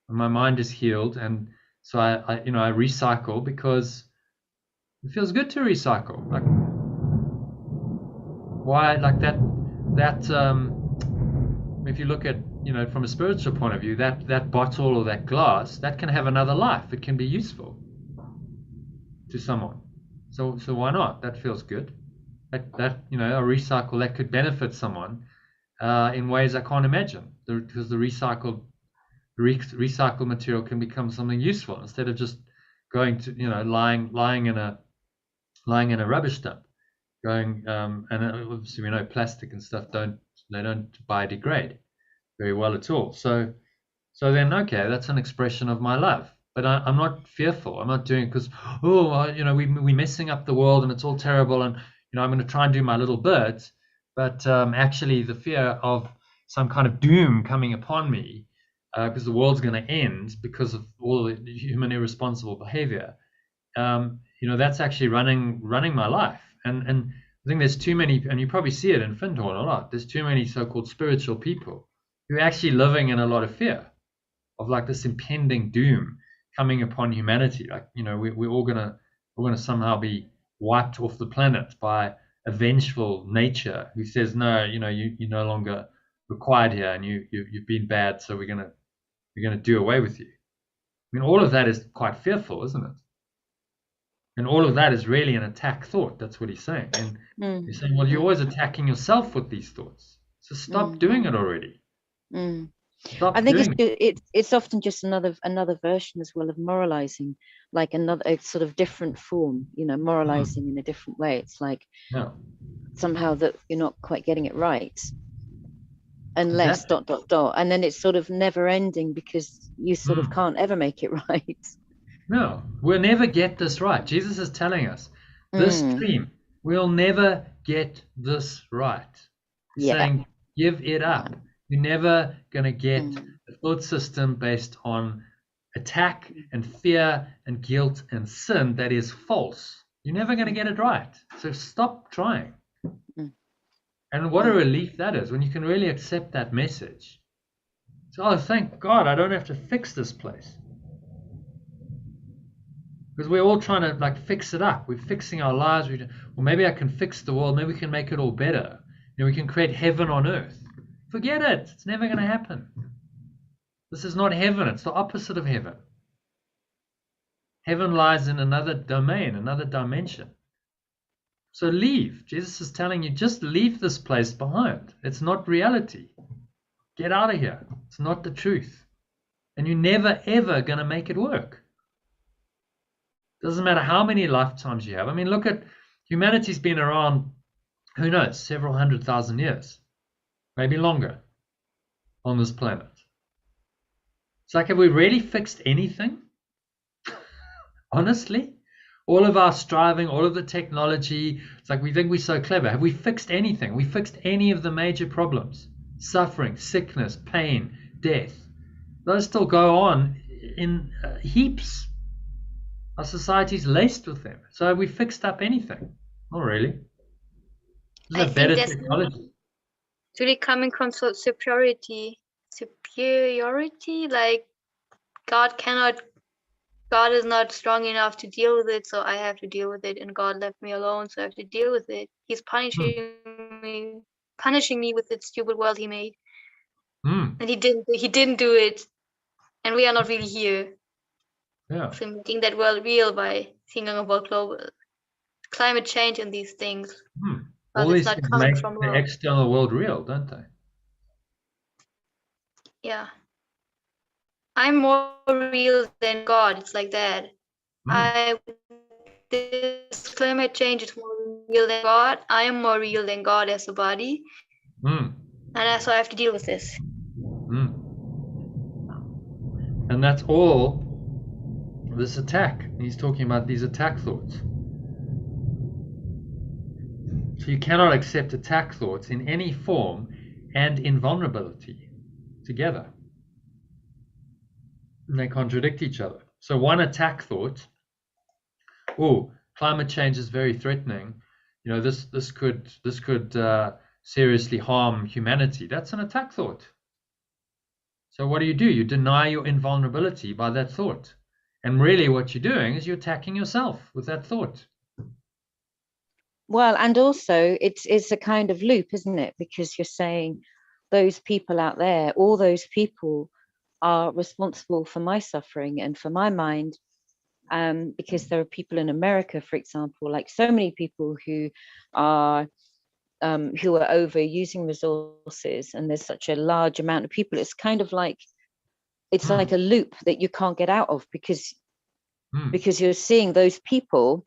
And my mind is healed, and so I recycle because it feels good to recycle. Like, why, like that if you look at, from a spiritual point of view, that bottle or that glass, that can have another life. It can be useful to someone. So why not? That feels good. That a recycle that could benefit someone in ways I can't imagine, because the recycled material can become something useful instead of just going to lying in a rubbish dump. And obviously we know plastic and stuff don't biodegrade very well at all. So then, okay, that's an expression of my love. But I'm not fearful. I'm not doing it because, we're messing up the world and it's all terrible, and I'm going to try and do my little bit. But actually, the fear of some kind of doom coming upon me because the world's going to end because of all the human irresponsible behavior, that's actually running my life. And I think there's too many, and you probably see it in Findhorn a lot, there's too many so-called spiritual people who are actually living in a lot of fear of like this impending doom coming upon humanity. Like, we're all gonna somehow be wiped off the planet by a vengeful nature who says, no, you're no longer required here, and you've been bad, so we're gonna do away with you. I mean, all of that is quite fearful, isn't it? And all of that is really an attack thought. That's what he's saying. And he's saying, well, you're always attacking yourself with these thoughts. So stop doing it already. Stop I think doing it. it's often just another version as well of moralizing, like a sort of different form, you know, moralizing in a different way. It's like somehow that you're not quite getting it right. Unless ... And then it's sort of never ending because you sort of can't ever make it right. No, we'll never get this right. Jesus is telling us this dream, we'll never get this right. He's saying, give it up. You're never going to get a thought system based on attack and fear and guilt and sin that is false. You're never going to get it right. So stop trying. And what a relief that is when you can really accept that message. So, oh, thank God I don't have to fix this place. Because we're all trying to like fix it up. We're fixing our lives. Well, maybe I can fix the world. Maybe we can make it all better. You know, we can create heaven on earth. Forget it. It's never going to happen. This is not heaven. It's the opposite of heaven. Heaven lies in another domain, another dimension. So leave. Jesus is telling you, just leave this place behind. It's not reality. Get out of here. It's not the truth. And you're never, ever going to make it work. Doesn't matter how many lifetimes you have. I mean, look at humanity's been around, who knows, several 100,000 years, maybe longer on this planet. It's like, have we really fixed anything? Honestly? All of our striving, all of the technology, it's like we think we're so clever. Have we fixed anything? We fixed any of the major problems? Suffering, sickness, pain, death. Those still go on in heaps. Our society's laced with them. So have we fixed up anything? Not really. There's a better technology. It's really coming from superiority. Like God is not strong enough to deal with it, so I have to deal with it, and God left me alone, so I have to deal with it. He's punishing me with the stupid world he made. And he didn't do it, and we are not really here. Yeah. So making that world real by thinking about global climate change and these things. All these things make the external world real, don't they? Yeah. I'm more real than God. It's like that. This climate change is more real than God. I am more real than God as a body. And that's why I have to deal with this. And that's all this attack. He's talking about these attack thoughts. So you cannot accept attack thoughts in any form and invulnerability together. And they contradict each other. So one attack thought, oh, climate change is very threatening. You know, this could seriously harm humanity. That's an attack thought. So what do? You deny your invulnerability by that thought. And really what you're doing is you're attacking yourself with that thought. Well, and also it's a kind of loop, isn't it? Because you're saying those people out there, all those people are responsible for my suffering and for my mind, because there are people in America, for example, like so many people who are overusing resources, and there's such a large amount of people. It's kind of like like a loop that you can't get out of, because you're seeing those people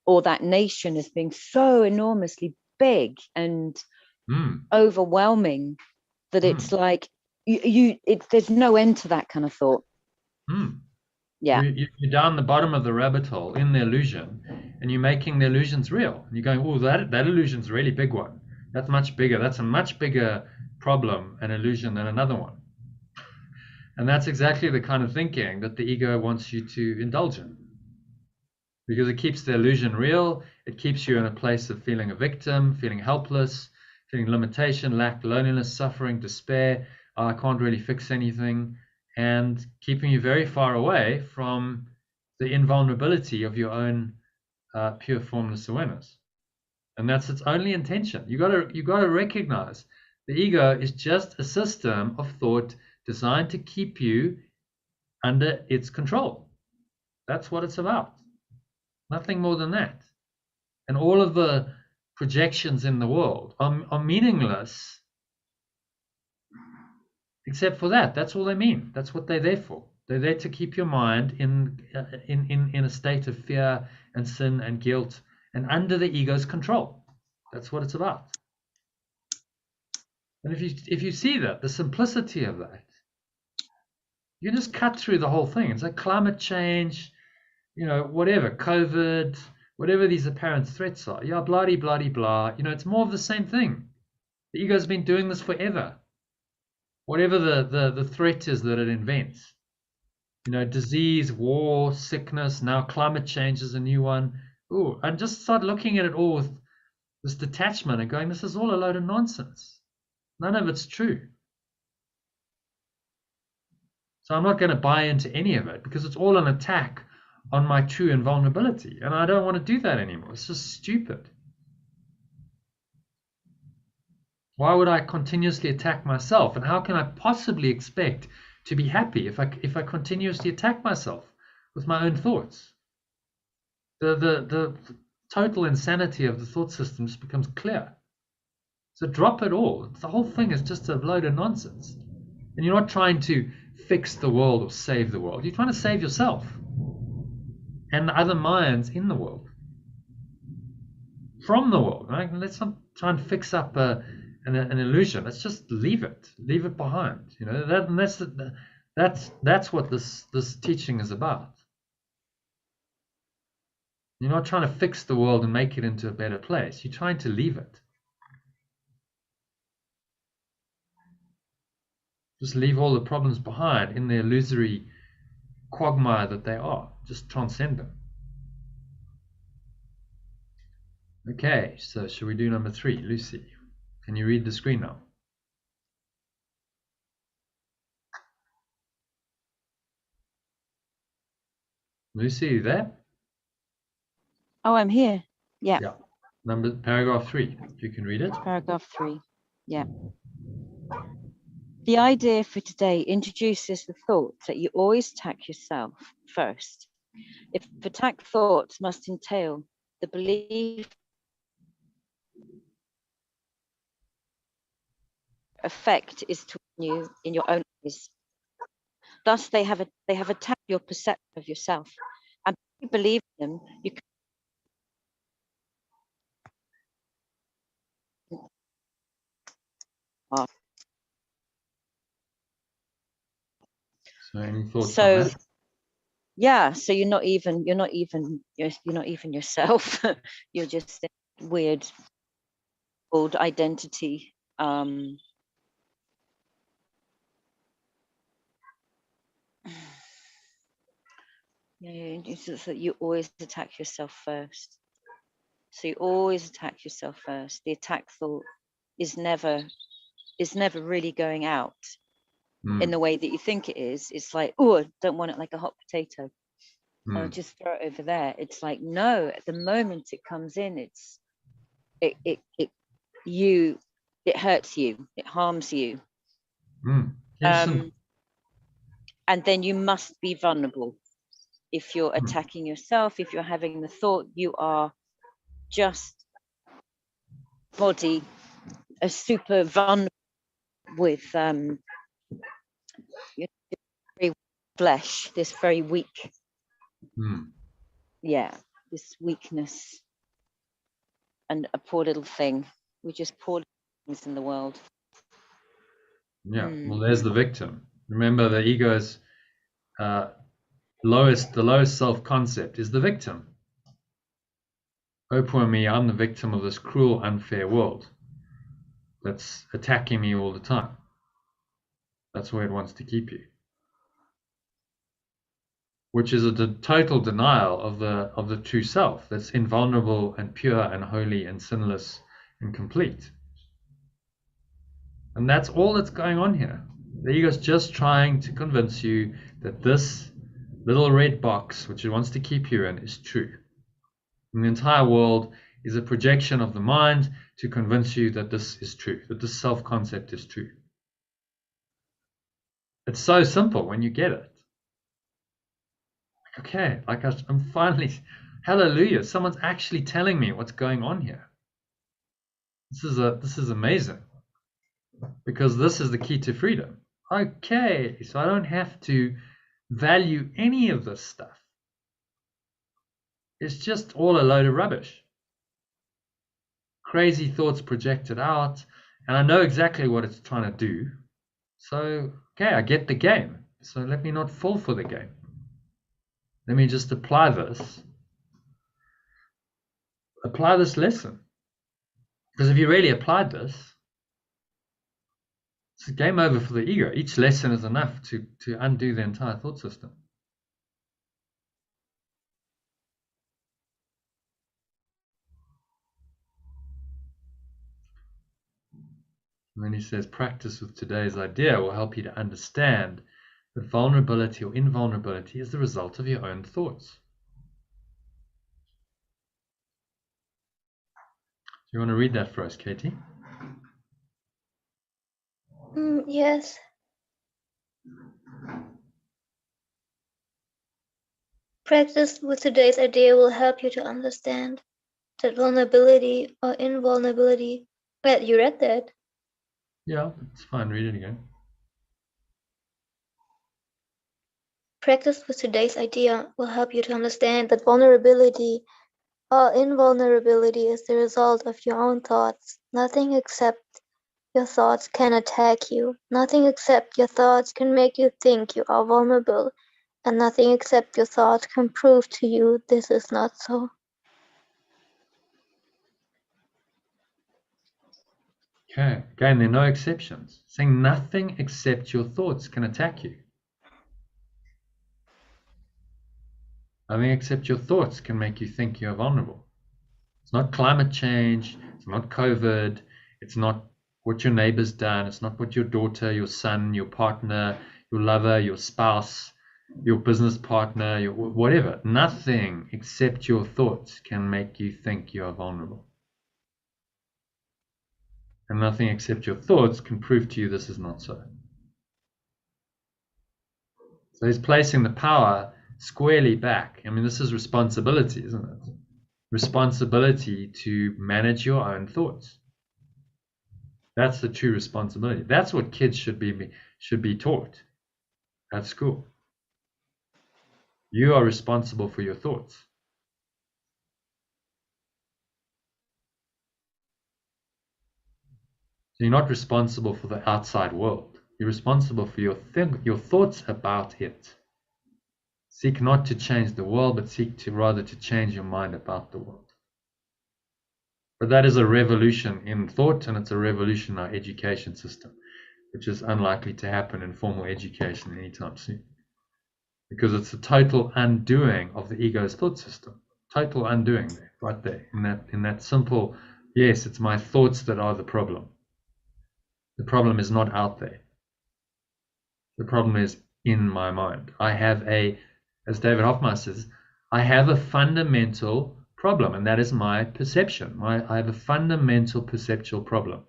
or that nation as being so enormously big and overwhelming that it's like there's no end to that kind of thought. Yeah, you're down the bottom of the rabbit hole in the illusion, and you're making the illusions real. And you're going, oh, that illusion's a really big one. That's much bigger. That's a much bigger problem and illusion than another one. And that's exactly the kind of thinking that the ego wants you to indulge in, because it keeps the illusion real. It keeps you in a place of feeling a victim, feeling helpless, feeling limitation, lack, loneliness, suffering, despair. I can't really fix anything, and keeping you very far away from the invulnerability of your own pure formless awareness. And that's its only intention. You got to recognize the ego is just a system of thought designed to keep you under its control. That's what it's about. Nothing more than that. And all of the projections in the world are meaningless, except for that. That's all they mean. That's what they're there for. They're there to keep your mind in a state of fear and sin and guilt and under the ego's control. That's what it's about. And if you see that, the simplicity of that, you can just cut through the whole thing. It's like climate change, whatever, COVID, whatever these apparent threats are. Yeah, bloody, bloody, blah. It's more of the same thing. The ego's been doing this forever. Whatever the threat is that it invents. Disease, war, sickness, now climate change is a new one. Ooh, and just start looking at it all with this detachment and going, this is all a load of nonsense. None of it's true. So I'm not going to buy into any of it because it's all an attack on my true invulnerability. And I don't want to do that anymore. It's just stupid. Why would I continuously attack myself? And how can I possibly expect to be happy if I continuously attack myself with my own thoughts? The total insanity of the thought system just becomes clear. So drop it all. The whole thing is just a load of nonsense. And you're not trying to fix the world or save the world. You're trying to save yourself and the other minds in the world. From the world. Right? Let's not try and fix up an illusion. Let's just leave it. Leave it behind. That's what this teaching is about. You're not trying to fix the world and make it into a better place. You're trying to leave it. Just leave all the problems behind in the illusory quagmire that they are. Just transcend them. Okay, so should we do number 3? Lucy, can you read the screen now? Lucy, are you there? Oh, I'm here. Yeah. Yeah. Paragraph 3, if you can read it. Paragraph 3. Yeah. The idea for today introduces the thought that you always attack yourself first. If attack thoughts must entail the belief effect is to you in your own eyes. Thus, they have attacked your perception of yourself, and if you believe them, you can. So any thoughts on that? Yeah, so you're not even yourself. You're just a weird old identity. Yeah, it's just that you always attack yourself first. So you always attack yourself first. The attack thought is never really going out in the way that you think it is. It's like, oh, I don't want it like a hot potato. I'll just throw it over there. It's like, no, at the moment it comes in, it hurts you, it harms you. And then you must be vulnerable. If you're attacking yourself, if you're having the thought, you are just body, a super vulnerable with very flesh, this very weak, this weakness, and a poor little thing. We're just poor things in the world. Yeah, well, there's the victim. Remember, the ego's lowest self-concept is the victim. Oh, poor me, I'm the victim of this cruel, unfair world that's attacking me all the time. That's where it wants to keep you. Which is a total denial of the true self that's invulnerable and pure and holy and sinless and complete. And that's all that's going on here. The ego's just trying to convince you that this little red box, which it wants to keep you in, is true. And the entire world is a projection of the mind to convince you that this is true, that this self-concept is true. It's so simple when you get it. Okay, like I'm finally hallelujah, someone's actually telling me what's going on here. This is amazing, because this is the key to freedom. Okay, so I don't have to value any of this stuff. It's just all a load of rubbish. Crazy thoughts projected out, and I know exactly what it's trying to do. So, okay, I get the game. So let me not fall for the game. Let me just apply this lesson. Because if you really applied this, it's a game over for the ego. Each lesson is enough to undo the entire thought system. And then he says, practice with today's idea will help you to understand that vulnerability or invulnerability is the result of your own thoughts. Do you want to read that for us, Katie? Yes. Practice with today's idea will help you to understand that vulnerability or invulnerability. Wait, you read that? Yeah, it's fine. Read it again. Practice with today's idea will help you to understand that vulnerability or invulnerability is the result of your own thoughts. Nothing except your thoughts can attack you. Nothing except your thoughts can make you think you are vulnerable. And nothing except your thoughts can prove to you this is not so. Okay, again, there are no exceptions. Saying nothing except your thoughts can attack you. Nothing except your thoughts can make you think you're vulnerable. It's not climate change, it's not COVID, it's not what your neighbor's done, it's not what your daughter, your son, your partner, your lover, your spouse, your business partner, your whatever. Nothing except your thoughts can make you think you are vulnerable. And nothing except your thoughts can prove to you this is not so. So he's placing the power squarely back. I mean, this is responsibility, isn't it? Responsibility to manage your own thoughts. That's the true responsibility. That's what kids should be taught at school. You are responsible for your thoughts. So you're not responsible for the outside world. You're responsible for your thoughts about it. Seek not to change the world, but seek to rather to change your mind about the world. But that is a revolution in thought, and it's a revolution in our education system, which is unlikely to happen in formal education anytime soon. Because it's a total undoing of the ego's thought system. Total undoing there, right there, in that simple, yes, it's my thoughts that are the problem. The problem is not out there. The problem is in my mind. I have as David Hoffmeister says, I have a fundamental problem, and that is my perception. I have a fundamental perceptual problem.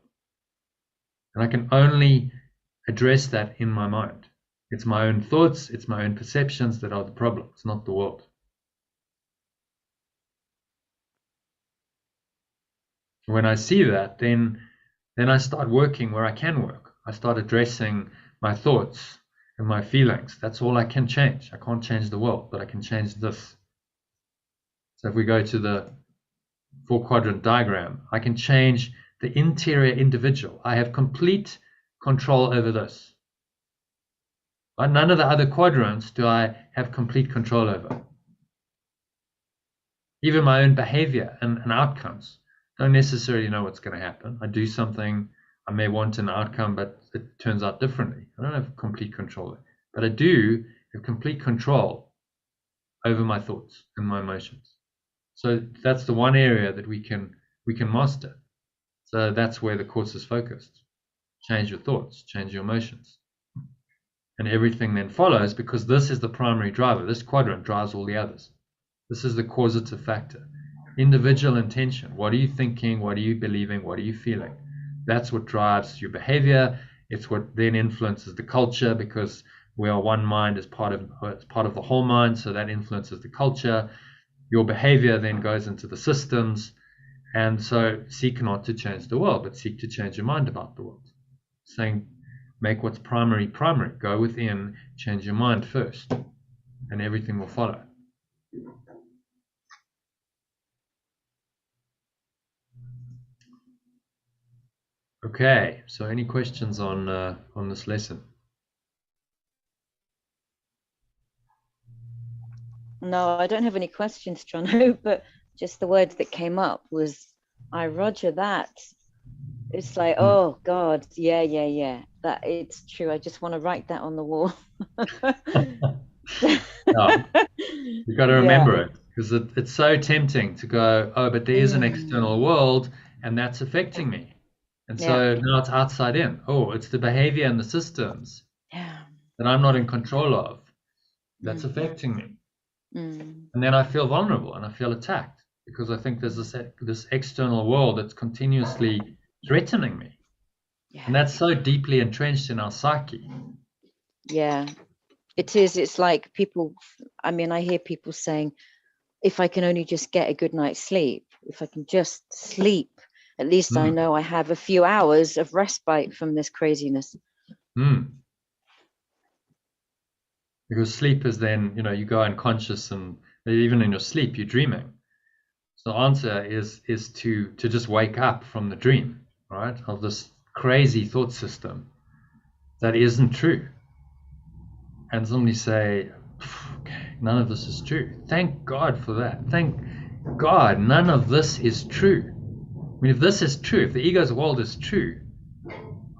And I can only address that in my mind. It's my own thoughts, it's my own perceptions that are the problem. It's not the world. When I see that, then I start working where I can work. I start addressing my thoughts and my feelings. That's all I can change. I can't change the world, but I can change this. So if we go to the 4-quadrant diagram, I can change the interior individual. I have complete control over this. None of the other quadrants do I have complete control over. Even my own behavior and outcomes. Don't necessarily know what's going to happen. I do something, I may want an outcome, but it turns out differently. I don't have complete control, but I do have complete control over my thoughts and my emotions. So that's the one area that we can master. So that's where the course is focused. Change your thoughts, change your emotions. And everything then follows, because this is the primary driver. This quadrant drives all the others. This is the causative factor. Individual intention. What are you thinking? What are you believing? What are you feeling? That's what drives your behavior. It's what then influences the culture, because we are one mind as part of the whole mind, so that influences the culture. your behavior then goes into the systems. And so seek not to change the world, but seek to change your mind about the world. Saying, make what's primary, primary. Go within, change your mind first, and everything will follow. Okay, so any questions on this lesson? No, I don't have any questions, John, but just the word that came up was, I roger that. It's like, oh God, yeah. That it's true. I just want to write that on the wall. No, you've got to remember it, because it's so tempting to go, oh, but there is an external world and that's affecting me. And so now it's outside in. Oh, it's the behavior and the systems that I'm not in control of that's affecting me. And then I feel vulnerable and I feel attacked because I think there's this external world that's continuously threatening me. And that's so deeply entrenched in our psyche. Yeah, it is. It's like people, I mean, I hear people saying, if I can only just get a good night's sleep, if I can just sleep, at least I know I have a few hours of respite from this craziness. Because sleep is then, you go unconscious, and even in your sleep, you're dreaming. So the answer is to just wake up from the dream, right? Of this crazy thought system that isn't true. And somebody say, okay, none of this is true. Thank God for that. Thank God none of this is true. I mean, if this is true, if the ego's world is true,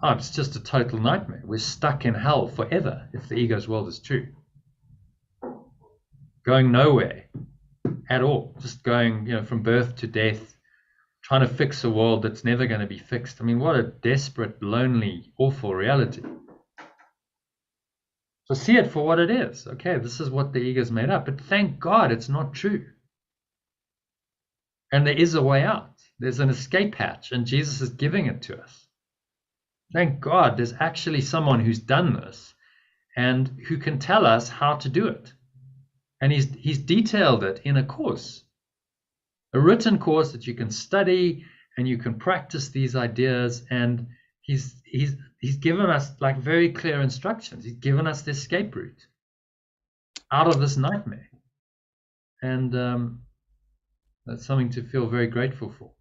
it's just a total nightmare. We're stuck in hell forever if the ego's world is true. Going nowhere at all, just going, from birth to death, trying to fix a world that's never going to be fixed. I mean, what a desperate, lonely, awful reality. So see it for what it is. Okay, this is what the ego's made up, but thank God it's not true. And there is a way out. There's an escape hatch, and Jesus is giving it to us. Thank God there's actually someone who's done this and who can tell us how to do it. And he's detailed it in a course, a written course that you can study and you can practice these ideas. And he's given us like very clear instructions. He's given us the escape route out of this nightmare. And that's something to feel very grateful for.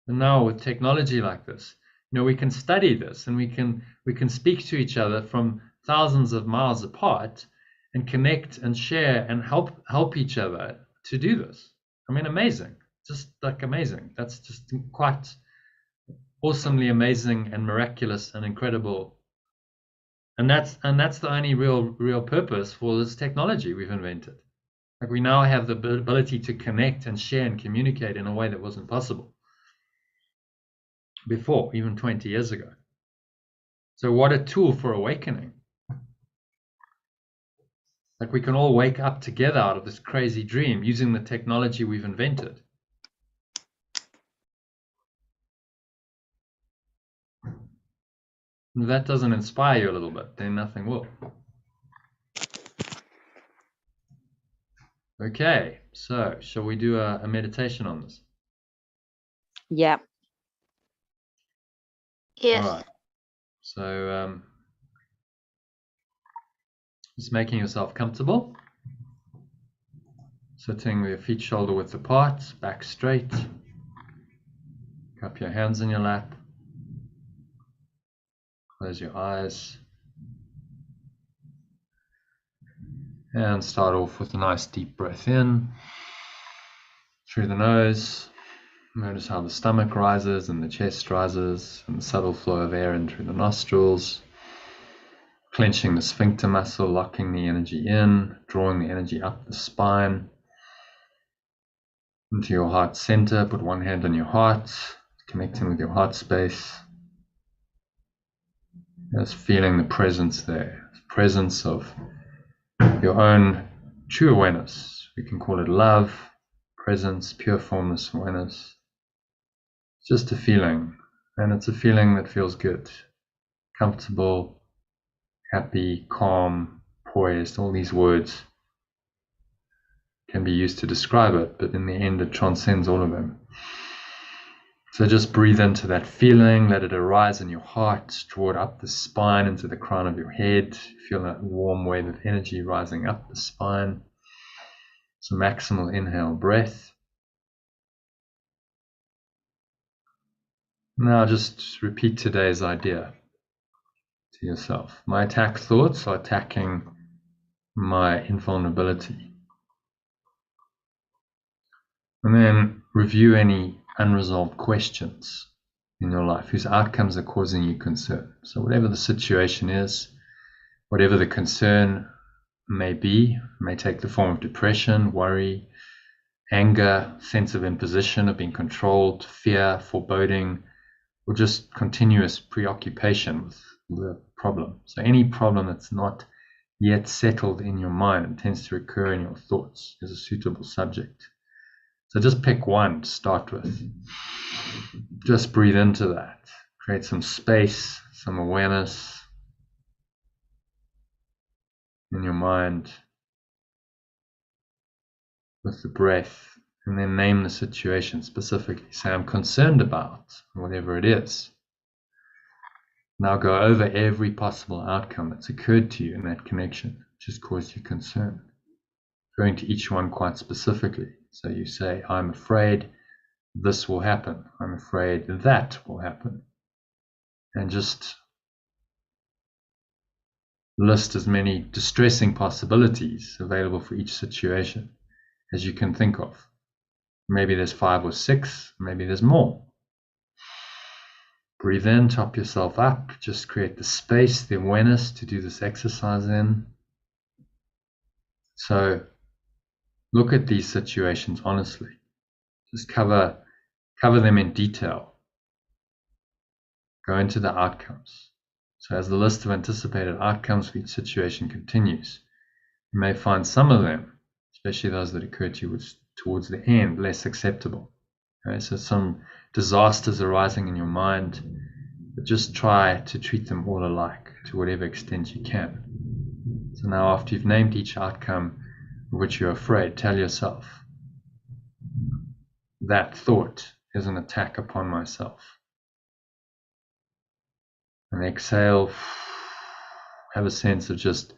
And now with technology like this, we can study this, and we can speak to each other from thousands of miles apart and connect and share and help each other to do this. I mean, amazing, just like amazing. That's just quite awesomely amazing and miraculous and incredible. And that's the only real purpose for this technology we've invented. Like, we now have the ability to connect and share and communicate in a way that wasn't possible before, even 20 years ago. So what a tool for awakening. Like, we can all wake up together out of this crazy dream using the technology we've invented. If that doesn't inspire you a little bit, then nothing will. Okay, so shall we do a meditation on this? Yeah. Yes. All right. So just making yourself comfortable. Sitting with your feet shoulder width apart, back straight. Cup your hands in your lap. Close your eyes. And start off with a nice deep breath in through the nose. Notice how the stomach rises and the chest rises, and the subtle flow of air in through the nostrils. Clenching the sphincter muscle, locking the energy in, drawing the energy up the spine into your heart center. Put one hand on your heart, connecting with your heart space. Just feeling the presence there, the presence of your own true awareness. We can call it love, presence, pure formless awareness. It's just a feeling, and it's a feeling that feels good, comfortable, happy, calm, poised, all these words. can be used to describe it, but in the end it transcends all of them. So just breathe into that feeling, let it arise in your heart, draw it up the spine into the crown of your head. Feel that warm wave of energy rising up the spine. So maximal inhale breath. Now just repeat today's idea to yourself. My attack thoughts are attacking my invulnerability. And then review any unresolved questions in your life whose outcomes are causing you concern. So whatever the situation is, whatever the concern may be, may take the form of depression, worry, anger, sense of imposition, of being controlled, fear, foreboding, or just continuous preoccupation with the problem. So any problem that's not yet settled in your mind and tends to occur in your thoughts is a suitable subject. So just pick one to start with. Just breathe into that. Create some space, some awareness in your mind with the breath, and then name the situation specifically. Say, I'm concerned about whatever it is. Now go over every possible outcome that's occurred to you in that connection, which has caused you concern. Going to each one quite specifically. So you say, I'm afraid this will happen. I'm afraid that will happen. And just list as many distressing possibilities available for each situation as you can think of. Maybe there's 5 or 6, maybe there's more. Breathe in, top yourself up, just create the space, the awareness to do this exercise in. So look at these situations honestly. Just cover them in detail. Go into the outcomes. So as the list of anticipated outcomes for each situation continues, you may find some of them, especially those that occur to you towards the end, less acceptable. Okay, so some disasters arising in your mind, but just try to treat them all alike to whatever extent you can. So now after you've named each outcome of which you're afraid, tell yourself, that thought is an attack upon myself. And exhale, have a sense of just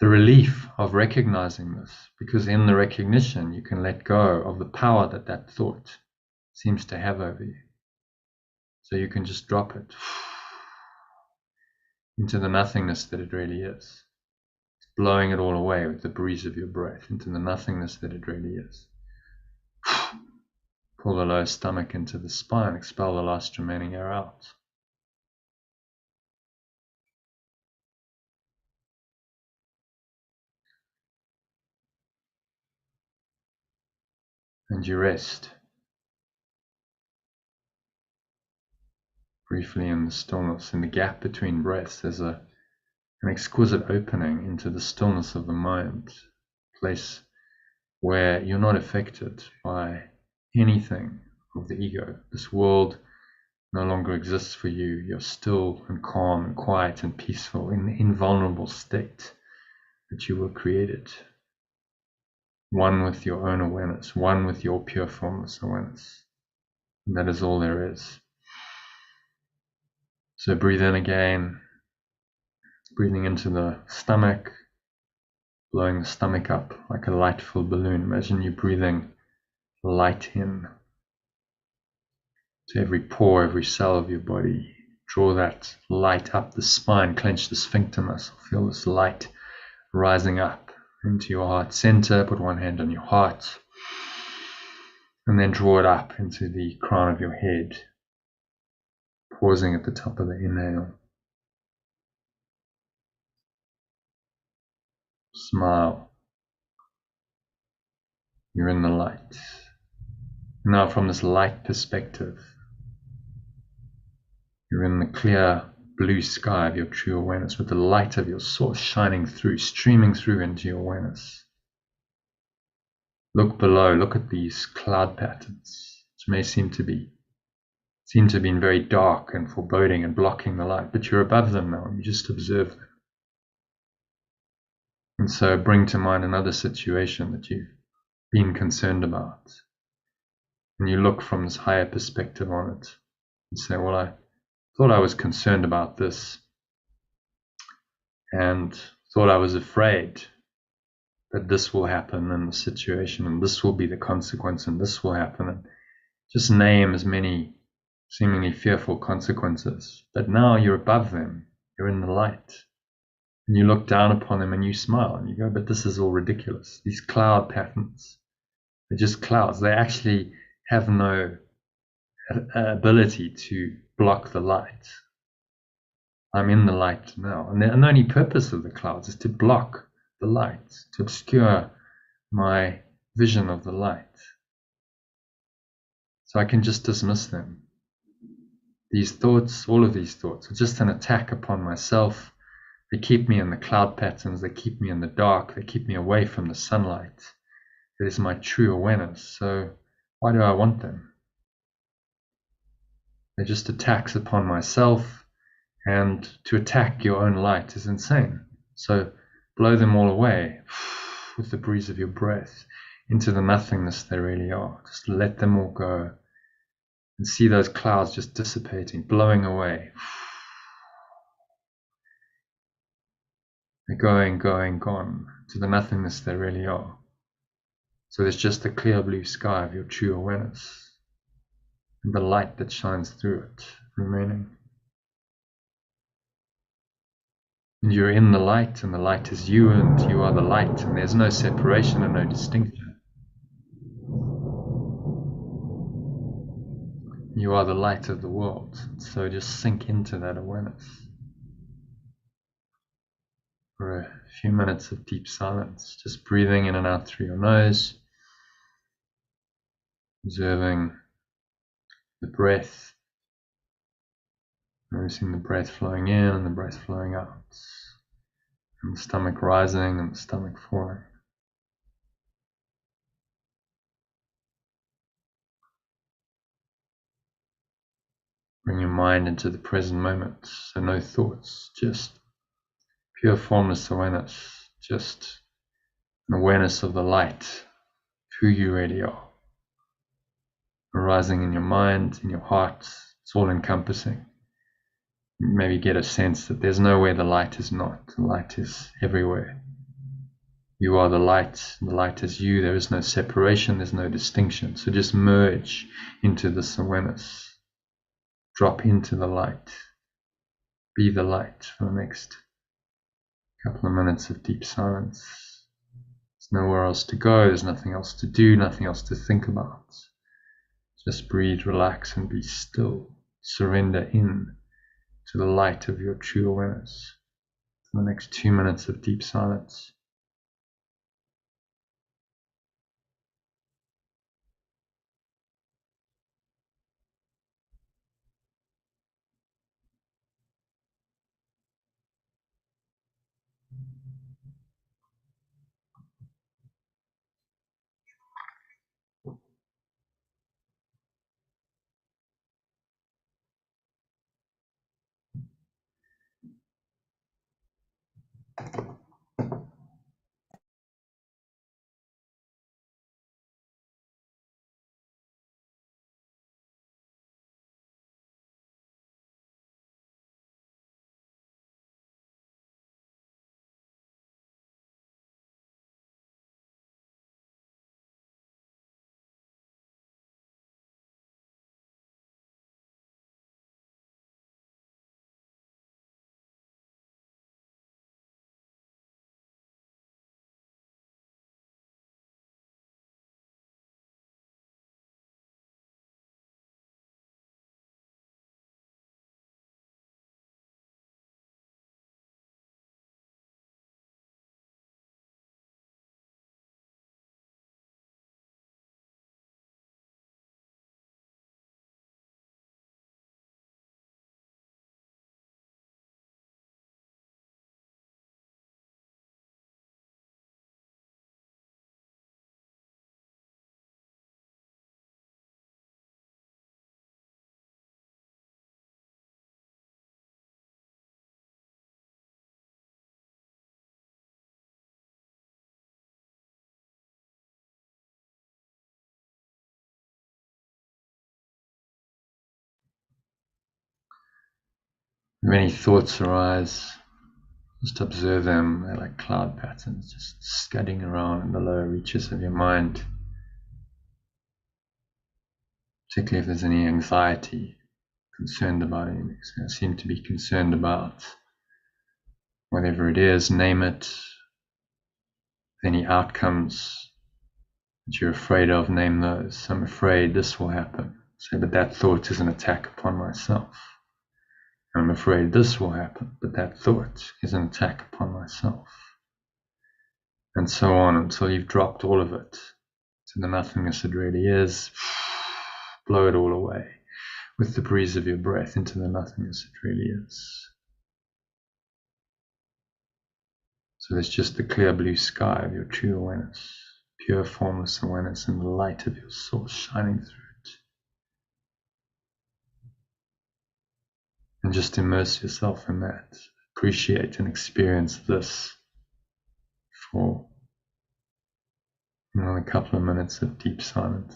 the relief of recognizing this, because in the recognition you can let go of the power that that thought seems to have over you. So you can just drop it into the nothingness that it really is. It's blowing it all away with the breeze of your breath into the nothingness that it really is. Pull the lower stomach into the spine, expel the last remaining air out. And you rest briefly in the stillness. In the gap between breaths, there's an exquisite opening into the stillness of the mind, a place where you're not affected by anything of the ego. This world no longer exists for you. You're still and calm and quiet and peaceful in the invulnerable state that you were created. One with your own awareness, one with your pure formless awareness. And that is all there is. So breathe in again, breathing into the stomach, blowing the stomach up like a light-filled balloon. Imagine you breathing light in to every pore, every cell of your body. Draw that light up the spine, clench the sphincter muscle, feel this light rising up into your heart center. Put one hand on your heart and then draw it up into the crown of your head, pausing at the top of the inhale. Smile. You're in the light. Now from this light perspective, you're in the clear blue sky of your true awareness with the light of your source shining through, streaming through into your awareness. Look below, look at these cloud patterns, which may seem to be very dark and foreboding and blocking the light, but you're above them now, and you just observe them. And so bring to mind another situation that you've been concerned about. And you look from this higher perspective on it and say, well, I thought I was concerned about this and thought I was afraid that this will happen in the situation and this will be the consequence and this will happen. And just name as many seemingly fearful consequences. But now you're above them. You're in the light. And you look down upon them and you smile and you go, but this is all ridiculous. These cloud patterns, they're just clouds. They actually have no ability to block the light. I'm in the light now. And the only purpose of the clouds is to block the light, to obscure my vision of the light. So I can just dismiss them. These thoughts, all of these thoughts, are just an attack upon myself. They keep me in the cloud patterns. They keep me in the dark. They keep me away from the sunlight. That is my true awareness. So why do I want them? They're just attacks upon myself. And to attack your own light is insane. So blow them all away with the breeze of your breath into the nothingness they really are. Just let them all go and see those clouds just dissipating, blowing away. They're going, gone to the nothingness they really are. So there's just the clear blue sky of your true awareness and the light that shines through it remaining. And you're in the light, and the light is you, and you are the light, and there's no separation and no distinction. You are the light of the world. So just sink into that awareness for a few minutes of deep silence, just breathing in and out through your nose, observing the breath, noticing the breath flowing in and the breath flowing out, and the stomach rising and the stomach falling. Bring your mind into the present moment, so no thoughts, just pure formless awareness, just an awareness of the light, who you really are, arising in your mind, in your heart. It's all encompassing. Maybe get a sense that there's nowhere the light is not. The light is everywhere. You are the light is you. There is no separation, there's no distinction. So just merge into this awareness. Drop into the light. Be the light for the next couple of minutes of deep silence. There's nowhere else to go, there's nothing else to do, nothing else to think about. Just breathe, relax, and be still. Surrender in to the light of your true awareness for the next 2 minutes of deep silence. If any thoughts arise, just observe them. They're like cloud patterns, just scudding around in the lower reaches of your mind. Particularly if there's any anxiety, concerned about anything. So I seem to be concerned about whatever it is, name it. Any outcomes that you're afraid of, name those. I'm afraid this will happen. So, but that thought is an attack upon myself. I'm afraid this will happen, but that thought is an attack upon myself. And so on until you've dropped all of it to the nothingness it really is. Blow it all away with the breeze of your breath into the nothingness it really is. So there's just the clear blue sky of your true awareness, pure formless awareness, and the light of your source shining through it. And just immerse yourself in that. Appreciate and experience this for another couple of minutes of deep silence.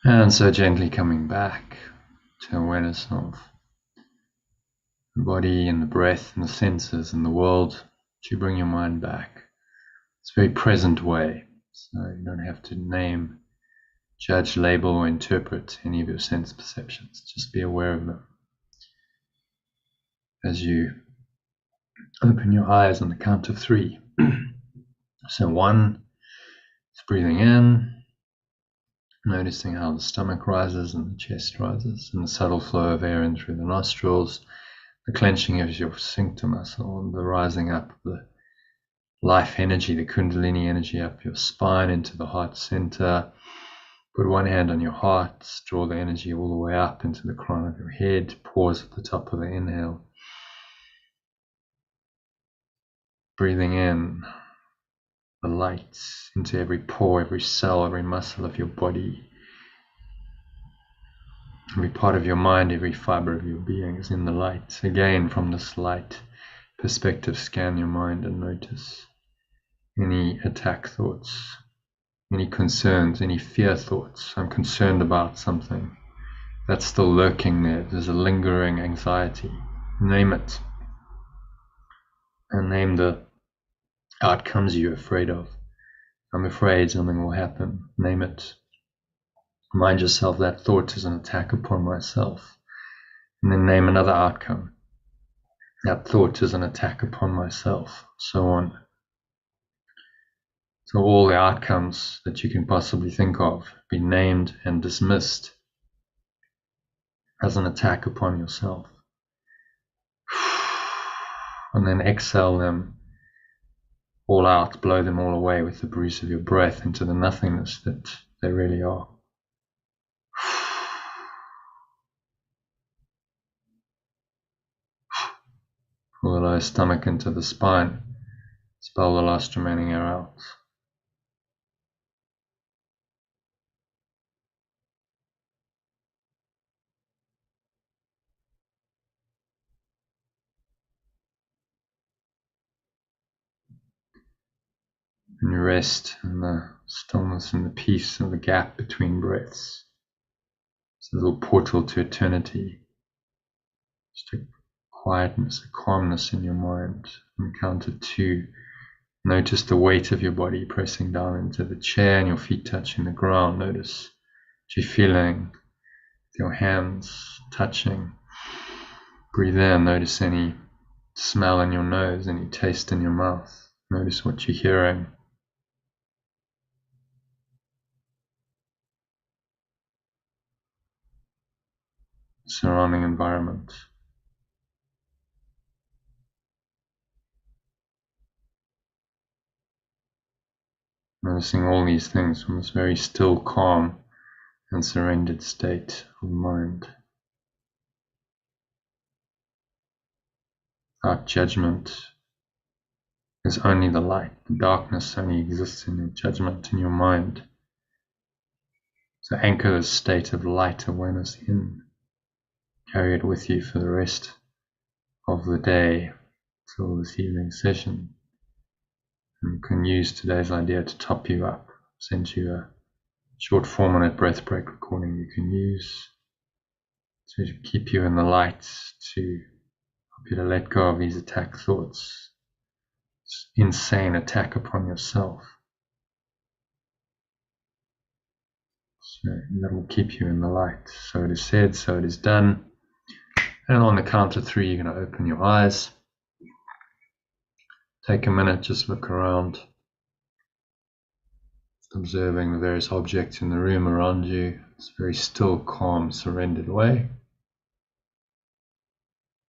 And so gently coming back to awareness of the body and the breath and the senses and the world, to bring your mind back. It's a very present way, so you don't have to name, judge, label, or interpret any of your sense perceptions. Just be aware of them. As you open your eyes on the count of 3. So 1 is breathing in, noticing how the stomach rises and the chest rises, and the subtle flow of air in through the nostrils, the clenching of your sphincter muscle, and the rising up of the life energy, the kundalini energy up your spine into the heart center. Put one hand on your heart, draw the energy all the way up into the crown of your head, pause at the top of the inhale. Breathing in the light into every pore, every cell, every muscle of your body. Every part of your mind, every fiber of your being is in the light. Again, from this light perspective, scan your mind and notice any attack thoughts, any concerns, any fear thoughts. I'm concerned about something. That's still lurking there. There's a lingering anxiety. Name it. And name the outcomes you're afraid of. I'm afraid something will happen. Name it. Remind yourself that thought is an attack upon myself. And then name another outcome. That thought is an attack upon myself, so on. So all the outcomes that you can possibly think of be named and dismissed as an attack upon yourself. And then exhale them all out, blow them all away with the breeze of your breath into the nothingness that they really are. Pull the lower stomach into the spine. Expel the last remaining air out. And you rest in the stillness and the peace and the gap between breaths. It's a little portal to eternity. Just a quietness, a calmness in your mind. On count of 2, notice the weight of your body pressing down into the chair and your feet touching the ground. Notice what you're feeling with your hands touching. Breathe in, notice any smell in your nose, any taste in your mouth. Notice what you're hearing. Surrounding environment. Noticing all these things from this very still, calm, and surrendered state of mind. Without judgment, there's only the light. The darkness only exists in your judgment, in your mind. So anchor this state of light awareness in. Carry it with you for the rest of the day till this evening session. And you can use today's idea to top you up. Send you a short 4-minute breath break recording you can use to keep you in the light, to help you to let go of these attack thoughts. It's insane attack upon yourself. So that will keep you in the light. So it is said, so it is done. And on the count of 3, you're going to open your eyes. Take a minute, just look around, observing the various objects in the room around you. It's a very still, calm, surrendered way.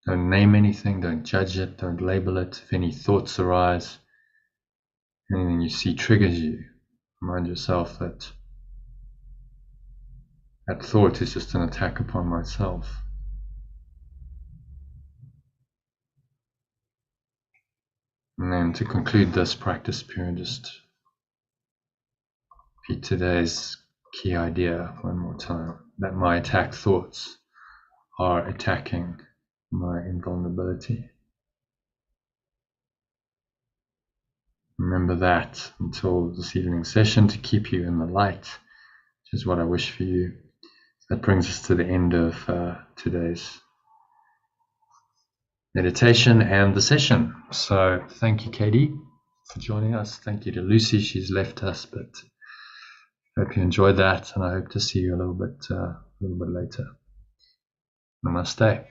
Don't name anything, don't judge it, don't label it. If any thoughts arise, anything you see triggers you, remind yourself that that thought is just an attack upon myself. And then to conclude this practice period, just repeat today's key idea one more time, that my attack thoughts are attacking my invulnerability. Remember that until this evening session, to keep you in the light, which is what I wish for you. That brings us to the end of today's meditation and the session. So thank you, Kati, for joining us. Thank you to Lucy. She's left us, but hope you enjoyed that, and I hope to see you a little bit later. Namaste.